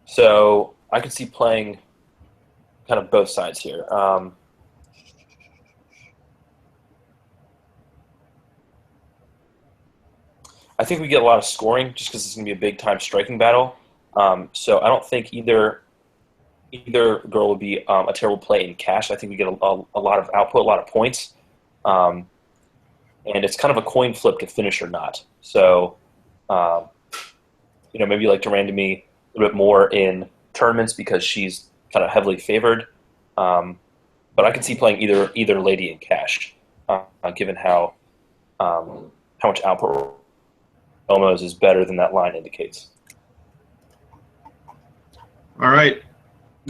So I could see playing kind of both sides here. I think we get a lot of scoring just because it's going to be a big-time striking battle. So I don't think either girl would be a terrible play in cash. I think we get a lot of output, a lot of points. And it's kind of a coin flip to finish or not. So, maybe like Durandamy a little bit more in tournaments because she's kind of heavily favored. But I could see playing either lady in cash, given how much output Elmos is better than that line indicates. All right.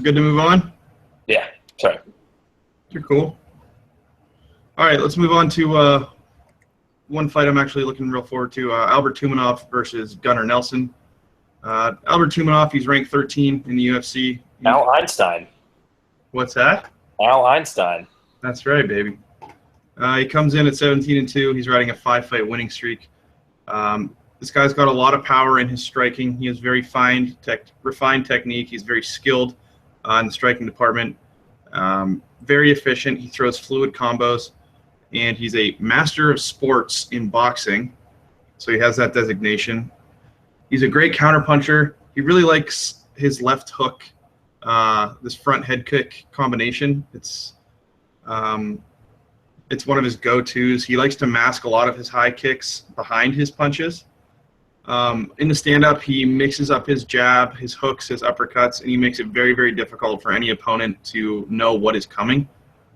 Good to move on? Yeah. Sorry. You're cool. All right, let's move on to one fight I'm actually looking real forward to, Albert Tumanov versus Gunnar Nelson. Albert Tumanov, he's ranked 13 in the UFC. Al Einstein. What's that? Al Einstein. That's right, baby. He comes in at 17-2. He's riding a 5-fight winning streak. This guy's got a lot of power in his striking. He has very refined technique. He's very skilled in the striking department. Very efficient. He throws fluid combos, and he's a master of sports in boxing. So he has that designation. He's a great counterpuncher. He really likes his left hook, this front head kick combination. It's one of his go-tos. He likes to mask a lot of his high kicks behind his punches. In the stand-up, he mixes up his jab, his hooks, his uppercuts, and he makes it very, very difficult for any opponent to know what is coming.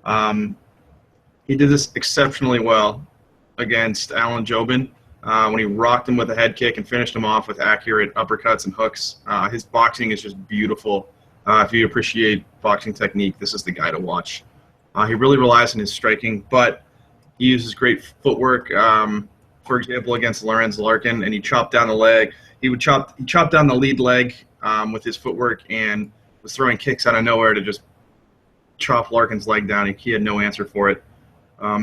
He did this exceptionally well against Alan Jobin when he rocked him with a head kick and finished him off with accurate uppercuts and hooks. His boxing is just beautiful. If you appreciate boxing technique, this is the guy to watch. He really relies on his striking, but he uses great footwork. For example, against Lorenz Larkin, and he chopped down the leg. He chopped down the lead leg with his footwork and was throwing kicks out of nowhere to just chop Larkin's leg down. He had no answer for it.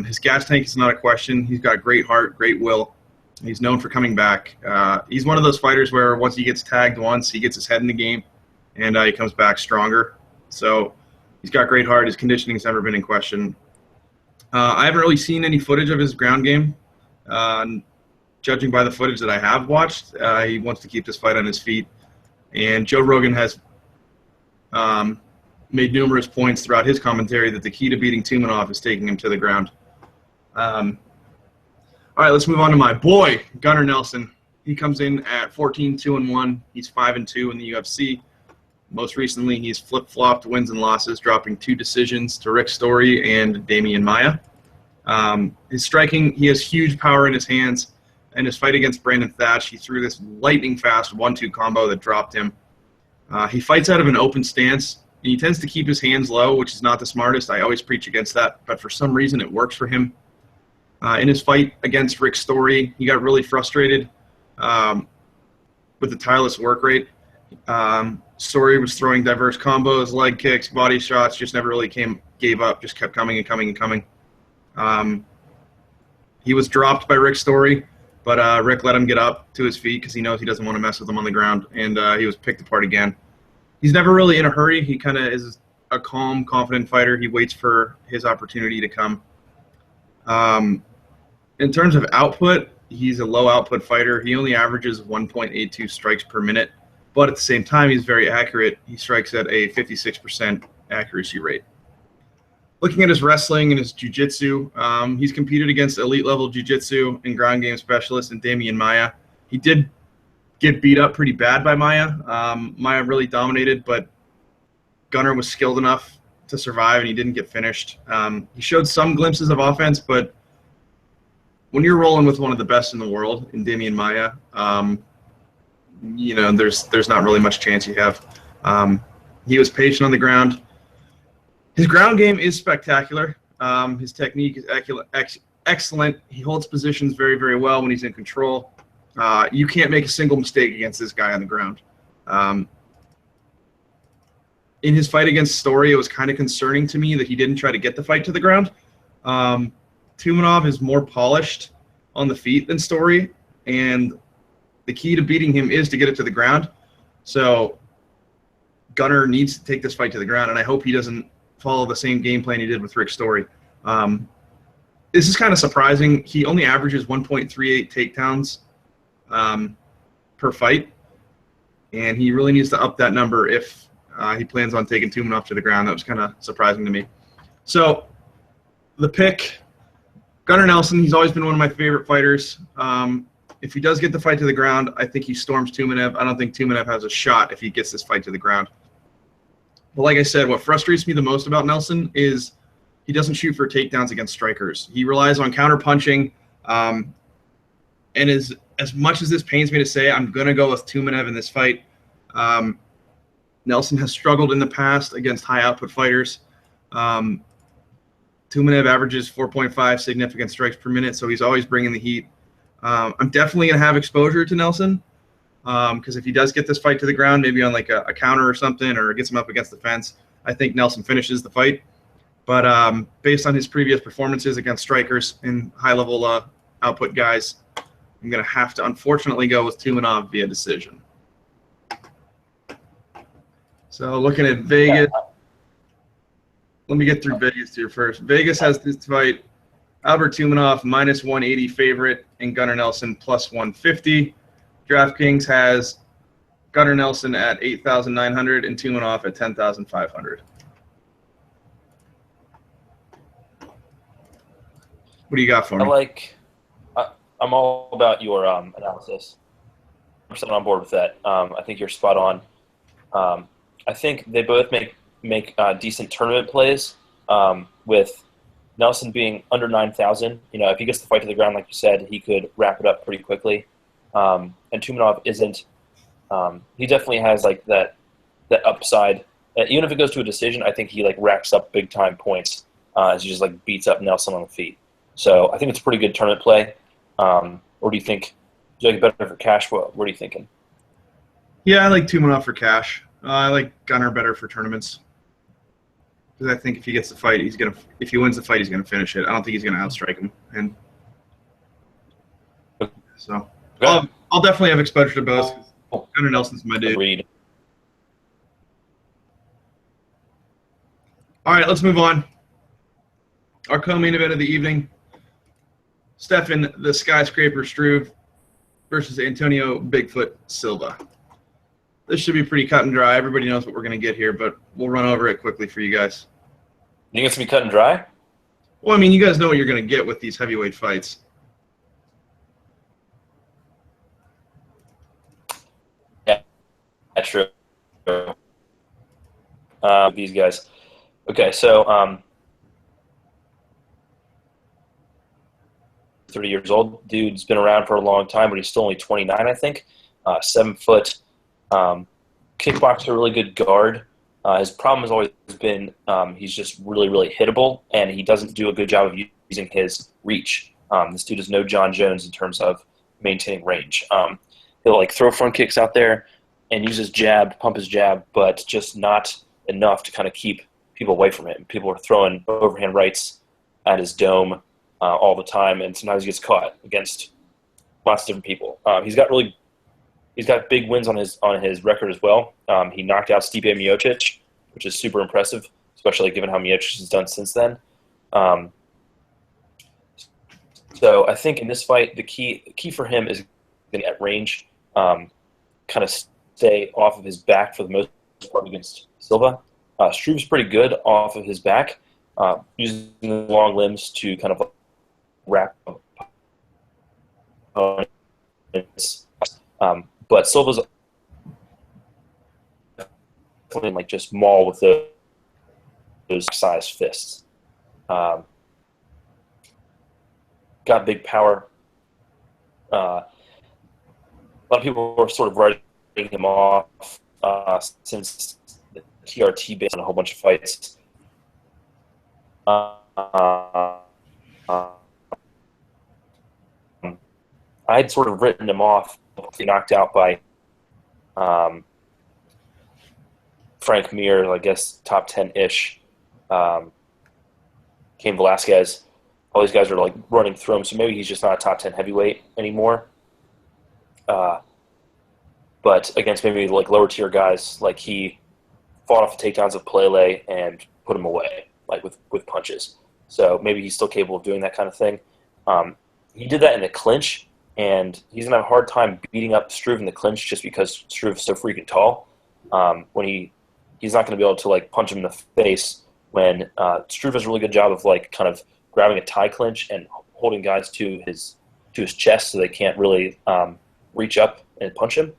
His gas tank is not a question. He's got great heart, great will. He's known for coming back. He's one of those fighters where once he gets tagged once, he gets his head in the game, and he comes back stronger. So he's got great heart. His conditioning's never been in question. I haven't really seen any footage of his ground game. Judging by the footage that I have watched, he wants to keep this fight on his feet. And Joe Rogan has made numerous points throughout his commentary that the key to beating Tumanov is taking him to the ground. All right, let's move on to my boy, Gunnar Nelson. He comes in at 14-2-1. He's 5-2 in the UFC. Most recently, he's flip-flopped wins and losses, dropping 2 decisions to Rick Story and Damian Maia. His striking, he has huge power in his hands. In his fight against Brandon Thatch, he threw this lightning-fast 1-2 combo that dropped him. He fights out of an open stance, and he tends to keep his hands low, which is not the smartest. I always preach against that, but for some reason it works for him. In his fight against Rick Story, he got really frustrated with the tireless work rate. Story was throwing diverse combos, leg kicks, body shots, just never really gave up, just kept coming and coming and coming. He was dropped by Rick Story, but Rick let him get up to his feet because he knows he doesn't want to mess with him on the ground, and he was picked apart again. He's never really in a hurry. He kind of is a calm, confident fighter. He waits for his opportunity to come. In terms of output, he's a low-output fighter. He only averages 1.82 strikes per minute, but at the same time, he's very accurate. He strikes at a 56% accuracy rate. Looking at his wrestling and his jiu-jitsu, he's competed against elite-level jiu-jitsu and ground game specialist in Damian Maia. He did get beat up pretty bad by Maia. Maia really dominated, but Gunnar was skilled enough to survive, and he didn't get finished. He showed some glimpses of offense, but when you're rolling with one of the best in the world in Damian Maia, there's not really much chance you have. He was patient on the ground. His ground game is spectacular. His technique is excellent. He holds positions very, very well when he's in control. You can't make a single mistake against this guy on the ground. In his fight against Story, it was kind of concerning to me that he didn't try to get the fight to the ground. Tumanov is more polished on the feet than Story, and the key to beating him is to get it to the ground. So Gunnar needs to take this fight to the ground, and I hope he doesn't follow the same game plan he did with Rick Story. This is kind of surprising. He only averages 1.38 takedowns per fight, and he really needs to up that number if he plans on taking Tumanov to the ground. That was kind of surprising to me. So the pick, Gunnar Nelson, he's always been one of my favorite fighters. If he does get the fight to the ground, I think he storms Tumanev. I don't think Tumanev has a shot if he gets this fight to the ground. But like I said, what frustrates me the most about Nelson is he doesn't shoot for takedowns against strikers. He relies on counter-punching. And as much as this pains me to say, I'm going to go with Tumanev in this fight. Nelson has struggled in the past against high-output fighters. Tumanev averages 4.5 significant strikes per minute, so he's always bringing the heat. I'm definitely going to have exposure to Nelson because if he does get this fight to the ground, maybe on like a counter or something, or gets him up against the fence, I think Nelson finishes the fight. But based on his previous performances against strikers and high-level output guys, I'm going to have to unfortunately go with Tumanov via decision. So looking at Vegas, let me get through Vegas here first. Vegas has this fight, Albert Tumanov minus 180 favorite and Gunnar Nelson plus 150. DraftKings has Gunnar Nelson at 8,900 and Tumanov at 10,500. What do you got for me? I'm all about your analysis. I'm on board with that. I think you're spot on. I think they both make decent tournament plays. With Nelson being under 9,000, if he gets the fight to the ground, like you said, he could wrap it up pretty quickly. And Tumanov isn't. He definitely has that upside. Even if it goes to a decision, I think he racks up big time points as he just beats up Nelson on the feet. So I think it's a pretty good tournament play. Or do you think? Do you like it better for cash? What are you thinking? Yeah, I like Tumanov for cash. I like Gunnar better for tournaments because I think if he gets the fight, if he wins the fight, he's gonna finish it. I don't think he's gonna outstrike him, and so I'll definitely have exposure to both. Gunnar Nelson's my dude. Agreed. All right, let's move on. Our co-main event of the evening: Stefan the Skyscraper Struve versus Antonio Bigfoot Silva. This should be pretty cut and dry. Everybody knows what we're going to get here, but we'll run over it quickly for you guys. You think it's going to be cut and dry? Well, I mean, you guys know what you're going to get with these heavyweight fights. Yeah, that's true. These guys. Okay, so 30 years old. Dude's been around for a long time, but he's still only 29, I think. 7 foot. Kickboxer, really good guard. His problem has always been he's just really, really hittable, and he doesn't do a good job of using his reach. This dude is no John Jones in terms of maintaining range. He'll throw front kicks out there and use his jab, pump his jab, but just not enough to kind of keep people away from him. People are throwing overhand rights at his dome all the time, and sometimes he gets caught against lots of different people. He's got big wins on his record as well. He knocked out Stipe Miocic, which is super impressive, especially given how Miocic has done since then. So I think in this fight, the key for him is getting at range, kind of stay off of his back for the most part against Silva. Struve's pretty good off of his back, using long limbs to kind of wrap up. But Silva's definitely just maul with those size fists. Got big power. A lot of people are sort of writing him off since the TRT based on a whole bunch of fights. I'd sort of written him off. Knocked out by Frank Mir, I guess top 10-ish. Cain Velasquez. All these guys are running through him, so maybe he's just not a top 10 heavyweight anymore. But against maybe lower tier guys, he fought off the takedowns of Pelele and put him away with punches. So maybe he's still capable of doing that kind of thing. He did that in a clinch. And he's going to have a hard time beating up Struve in the clinch just because Struve is so freaking tall. When he's not going to be able to punch him in the face when Struve does a really good job of kind of grabbing a tie clinch and holding guys to his chest so they can't really reach up and punch him.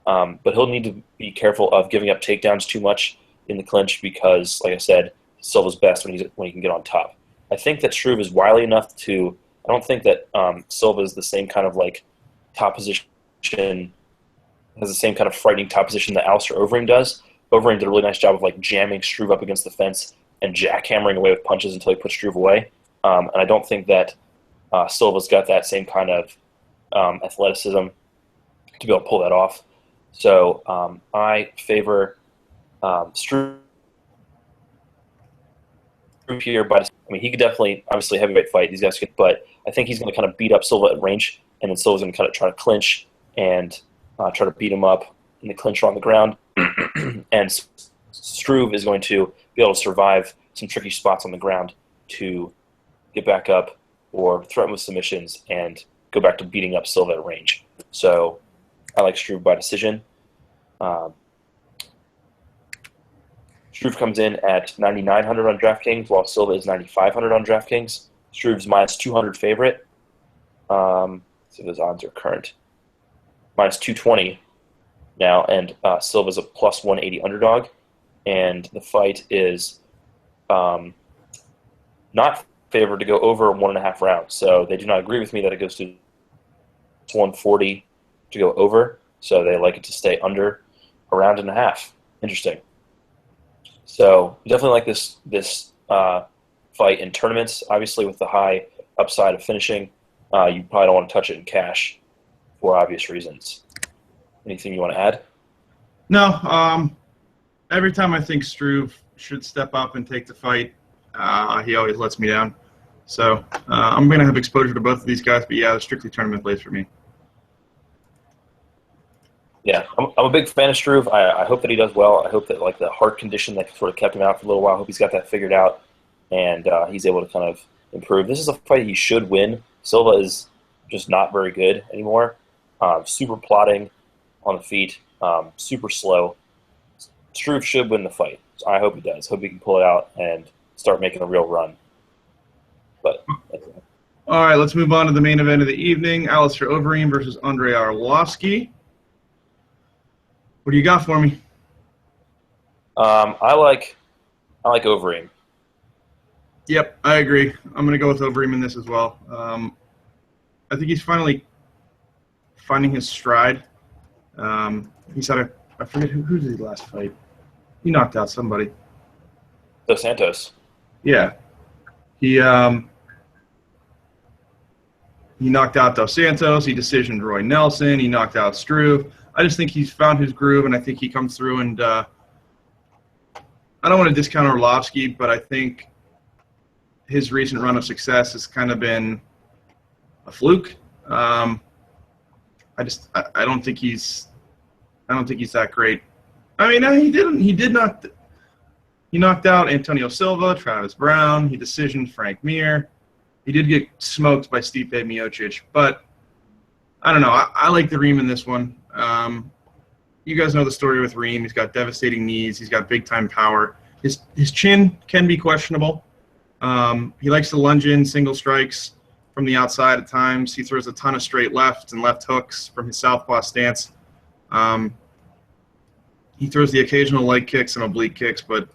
But he'll need to be careful of giving up takedowns too much in the clinch because, like I said, Silva's best when he can get on top. I think that Struve is wily enough to. I don't think that Silva is the same kind of top position, has the same kind of frightening top position that Alistair Overeem does. Overeem did a really nice job of jamming Struve up against the fence and jackhammering away with punches until he put Struve away. And I don't think that Silva's got that same kind of athleticism to be able to pull that off. So I favor Struve here, but I mean, he could definitely, obviously, heavyweight fight. These guys could, but I think he's going to kind of beat up Silva at range, and then Silva's going to kind of try to clinch and try to beat him up in the clinch or on the ground. And Struve is going to be able to survive some tricky spots on the ground to get back up or threaten with submissions and go back to beating up Silva at range. So I like Struve by decision. Struve comes in at 9,900 on DraftKings, while Silva is 9,500 on DraftKings. Struve's minus 200 favorite. See if those odds are current. Minus 220 now, and Silva's a plus 180 underdog. And the fight is not favored to go over 1.5 rounds. So they do not agree with me that it goes to 140 to go over. So they like it to stay under a round and a half. Interesting. So definitely like this fight in tournaments. Obviously, with the high upside of finishing, you probably don't want to touch it in cash for obvious reasons. Anything you want to add? No. Every time I think Struve should step up and take the fight, he always lets me down. So I'm going to have exposure to both of these guys, but yeah, they're strictly tournament plays for me. Yeah, I'm a big fan of Struve. I hope that he does well. I hope that like the heart condition that sort of kept him out for a little while, I hope he's got that figured out and he's able to kind of improve. This is a fight he should win. Silva is just not very good anymore. Super plotting on the feet, super slow. Struve should win the fight. So I hope he does. Hope he can pull it out and start making a real run. But that's it. All right, let's move on to the main event of the evening. Alistair Overeem versus Andrei Arlovski. What do you got for me? I like Overeem. Yep, I agree. I'm going to go with Overeem in this as well. I think he's finally finding his stride. He's had I forget who did he last fight. He knocked out somebody. Dos Santos. Yeah. He knocked out Dos Santos. He decisioned Roy Nelson. He knocked out Struve. I just think he's found his groove, and I think he comes through. And I don't want to discount Arlovski, but I think his recent run of success has kind of been a fluke. I don't think he's that great. I mean, he knocked out Antonio Silva, Travis Brown. He decisioned Frank Mir. He did get smoked by Stipe Miocic, but I don't know. I like the Reem in this one. You guys know the story with Reem. He's got devastating knees. He's got big-time power. His chin can be questionable. He likes to lunge in single strikes from the outside at times. He throws a ton of straight left and left hooks from his southpaw stance. He throws the occasional leg kicks and oblique kicks, but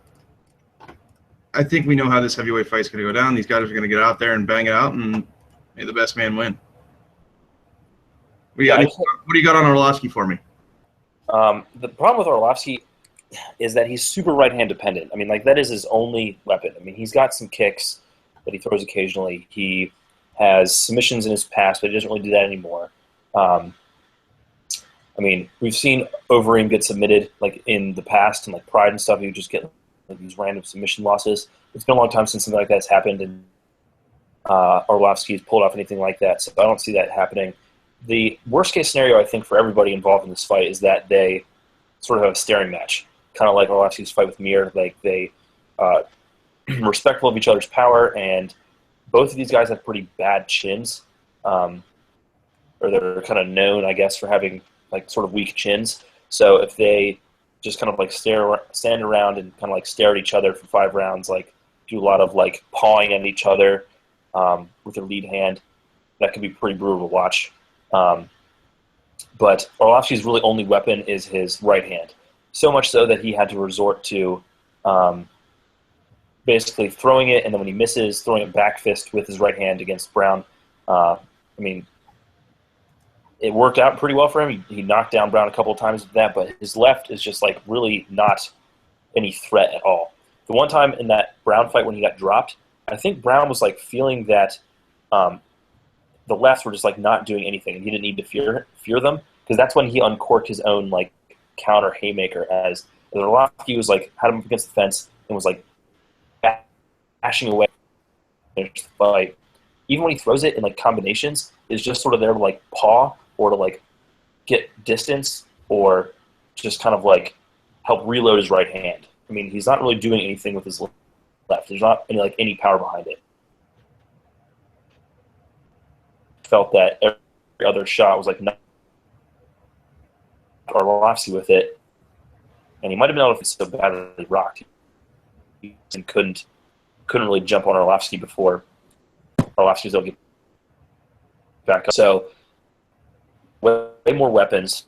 I think we know how this heavyweight fight's going to go down. These guys are going to get out there and bang it out, and may the best man win. What do you got on Arlovski for me? The problem with Arlovski is that he's super right-hand dependent. I mean, like, that is his only weapon. I mean, he's got some kicks that he throws occasionally. He has submissions in his past, but he doesn't really do that anymore. I mean, we've seen Overeem get submitted, like, in the past, and, like, Pride and stuff. He would just get like, these random submission losses. It's been a long time since something like that has happened, and Arlovski has pulled off anything like that, so I don't see that happening. The worst-case scenario, I think, for everybody involved in this fight is that they sort of have a staring match, kind of like Arlovski's fight with Mir. Like, they respectful of each other's power, and both of these guys have pretty bad chins, or they're kind of known, I guess, for having like sort of weak chins. So if they just kind of like stand around and kind of like stare at each other for 5 rounds, like do a lot of like pawing at each other with their lead hand, that could be pretty brutal to watch. But Arlovski's really only weapon is his right hand. So much so that he had to resort to basically throwing it, and then when he misses, throwing a back fist with his right hand against Brown. I mean, it worked out pretty well for him. He knocked down Brown a couple of times with that, but his left is just like really not any threat at all. The one time in that Brown fight when he got dropped, I think Brown was like feeling that the lefts were just like not doing anything, and he didn't need to fear them, because that's when he uncorked his own like counter haymaker as Arlovski was like had him against the fence and was like bashing away the fight. Even when he throws it in like combinations, is just sort of there to like paw or to like get distance or just kind of like help reload his right hand. I mean, he's not really doing anything with his left. There's not any power behind it. Felt that every other shot was like not Arlovski with it, and he might have been able to so badly rocked and couldn't really jump on Arlovski before Arlovski was able to get back up. So way more weapons.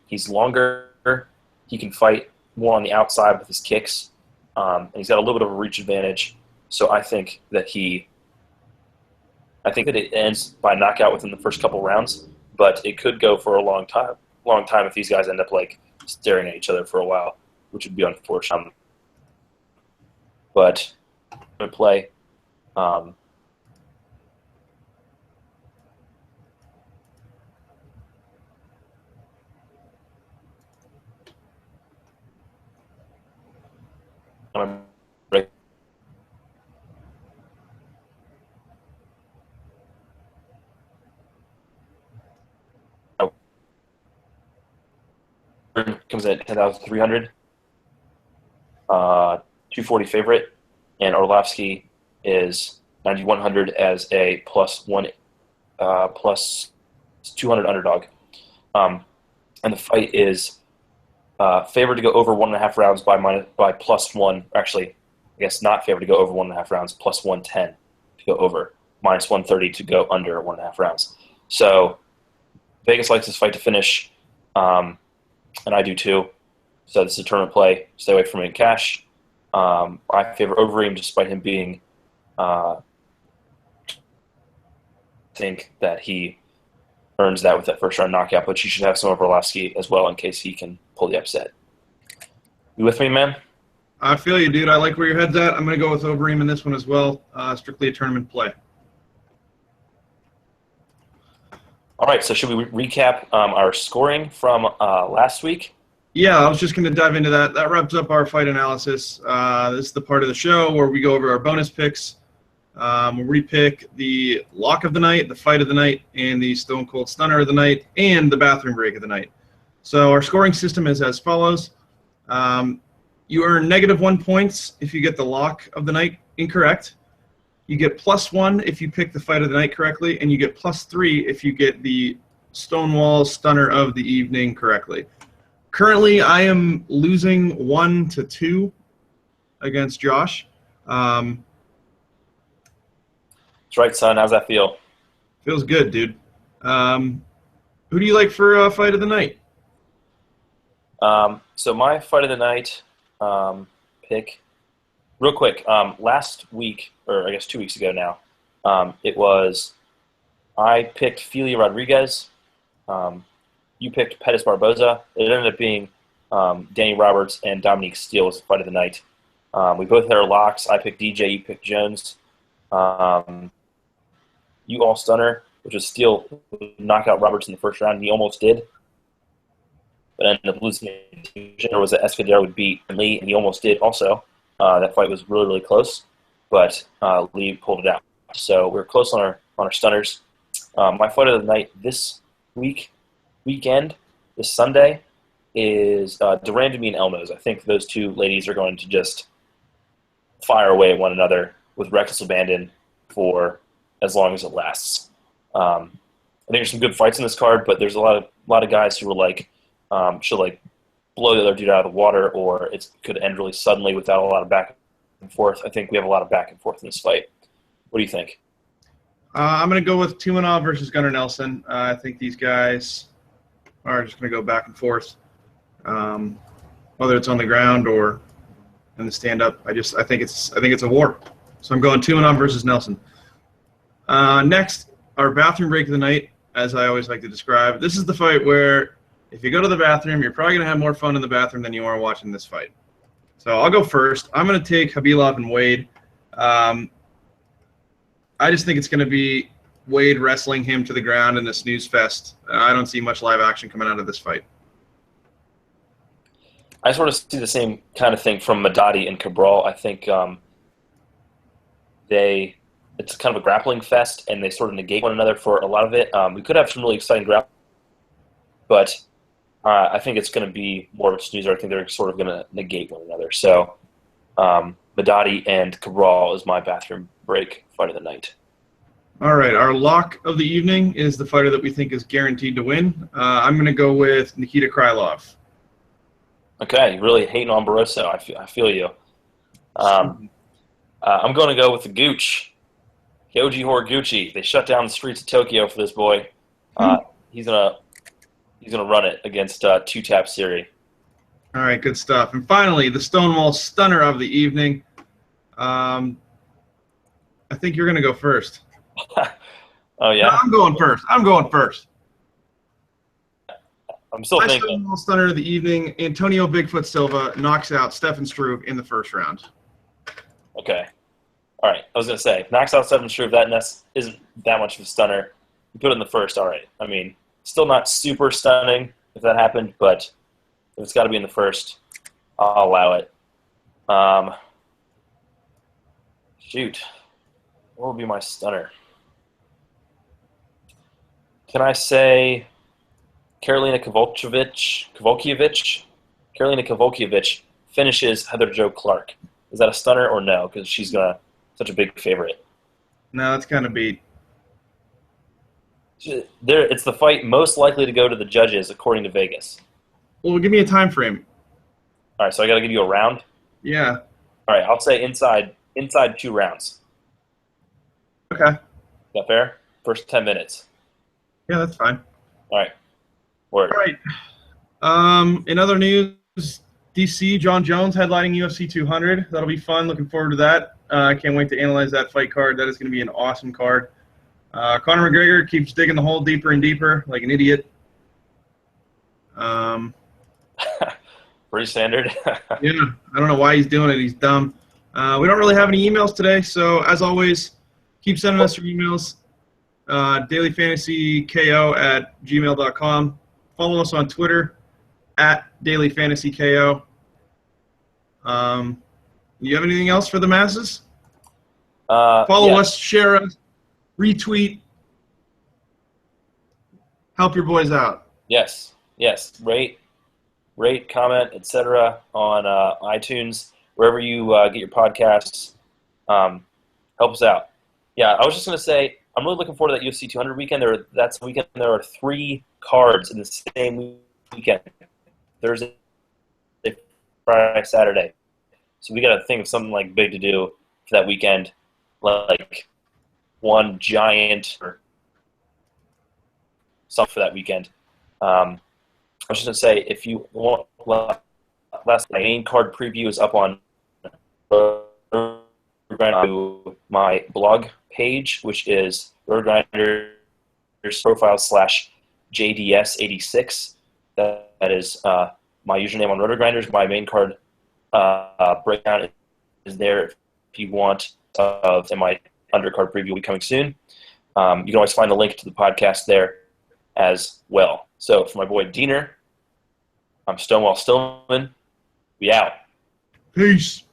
He's longer. He can fight more on the outside with his kicks, and he's got a little bit of a reach advantage. So I think that it ends by knockout within the first couple rounds, but it could go for a long time if these guys end up like staring at each other for a while, which would be unfortunate. But I'm going to play. I'm ready. Comes in at 10,300, 240 favorite, and Arlovski is 9,100 as a plus 200 underdog. And the fight is favored to go over 1.5 rounds by plus one. Actually, I guess not favored to go over 1.5 rounds, plus 110 to go over, minus 130 to go under 1.5 rounds. So Vegas likes this fight to finish. And I do too. So this is a tournament play. Stay away from it in cash. I favor Overeem despite him being think that he earns that with that first round knockout, but you should have some of Arlovski as well in case he can pull the upset. You with me, man? I feel you, dude. I like where your head's at. I'm going to go with Overeem in this one as well. Strictly a tournament play. All right, so should we recap our scoring from last week? Yeah, I was just going to dive into that. That wraps up our fight analysis. This is the part of the show where we go over our bonus picks. We pick the lock of the night, the fight of the night, and the stone cold stunner of the night, and the bathroom break of the night. So our scoring system is as follows. You earn -1 points if you get the lock of the night incorrect. You get +1 if you pick the fight of the night correctly, and you get +3 if you get the Stonewall Stunner of the evening correctly. Currently, I am losing 1-2 against Josh. That's right, son. How's that feel? Feels good, dude. Who do you like for fight of the night? So my fight of the night pick, real quick, last week, or I guess 2 weeks ago now, I picked Felia Rodriguez. You picked Pettis Barboza. It ended up being Danny Roberts and Dominique Steele was the fight of the night. We both had our locks. I picked DJ, you picked Jones. You all stunner, which was Steele knock out Roberts in the first round. He almost did, but ended up losing it. There was that Escudero would beat Lee, and he almost did also. That fight was really, really close, but Lee pulled it out. So we were close on our stunners. My fight of the night this weekend, this Sunday, is Durandamy and Elmos. I think those two ladies are going to just fire away at one another with reckless abandon for as long as it lasts. I think there's some good fights in this card, but there's a lot of guys who are should blow the other dude out of the water, or it could end really suddenly without a lot of back and forth. I think we have a lot of back and forth in this fight. What do you think? I'm going to go with Tumanov versus Gunnar Nelson. I think these guys are just going to go back and forth, whether it's on the ground or in the stand-up. I think it's a war. So I'm going Tumanov versus Nelson. Next, our bathroom break of the night, as I always like to describe. This is the fight where if you go to the bathroom, you're probably going to have more fun in the bathroom than you are watching this fight. So I'll go first. I'm going to take Khabilov and Wade. I just think it's going to be Wade wrestling him to the ground in a snooze fest. I don't see much live action coming out of this fight. I sort of see the same kind of thing from Madadi and Cabral. I think it's kind of a grappling fest, and they sort of negate one another for a lot of it. We could have some really exciting grappling, but I think it's going to be more of a snoozer. I think they're sort of going to negate one another. So Madadi and Cabral is my bathroom break fight of the night. All right, our lock of the evening is the fighter that we think is guaranteed to win. I'm going to go with Nikita Krylov. Okay, you're really hating on Barroso. I feel you. I'm going to go with the Gooch, Kyoji Horiguchi. They shut down the streets of Tokyo for this boy. He's gonna run it against two-tap Siri. All right, good stuff. And finally, the Stonewall stunner of the evening. I think you're going to go first. Oh, yeah? No, I'm going first. I'm still My thinking. Stonewall stunner of the evening, Antonio Bigfoot Silva knocks out Stefan Struve in the first round. Okay. All right. I was going to say, knocks out Stefan Struve, that isn't that much of a stunner. You put it in the first, all right. I mean, still not super stunning if that happened, but if it's got to be in the first, I'll allow it. Shoot. What would be my stunner? Can I say Karolina Kowalkiewicz? Karolina Kowalkiewicz finishes Heather Jo Clark. Is that a stunner or no? Because she's such a big favorite. No, that's kind of beat. It's the fight most likely to go to the judges, according to Vegas. Well, give me a time frame. All right, so I got to give you a round? Yeah. All right, I'll say inside 2 rounds. Okay. Is that fair? First 10 minutes. Yeah, that's fine. All right. Word. All right. In other news, DC, John Jones headlining UFC 200. That'll be fun. Looking forward to that. I can't wait to analyze that fight card. That is going to be an awesome card. Conor McGregor keeps digging the hole deeper and deeper like an idiot. Pretty standard. Yeah, I don't know why he's doing it. He's dumb. We don't really have any emails today, so as always, keep sending us your emails. dailyfantasyko@gmail.com. Follow us on Twitter @dailyfantasyko. You have anything else for the masses? Follow us, share us, retweet. Help your boys out. Yes. Rate, comment, etc. on iTunes, wherever you get your podcasts. Help us out. Yeah, I was just going to say, I'm really looking forward to that UFC 200 weekend. That's the weekend. There are 3 cards in the same weekend. Thursday, Friday, Saturday. So we got to think of something like big to do for that weekend, like one giant or something for that weekend. I was just going to say, if you want, my main card preview is up on my blog page, which is RoadGrinders profile /JDS86. That is my username on RotoGrinders. My main card breakdown is there if you want, and my undercard preview will be coming soon. You can always find the link to the podcast there as well. So for my boy Diener, I'm Stonewall Stillman. We out. Peace.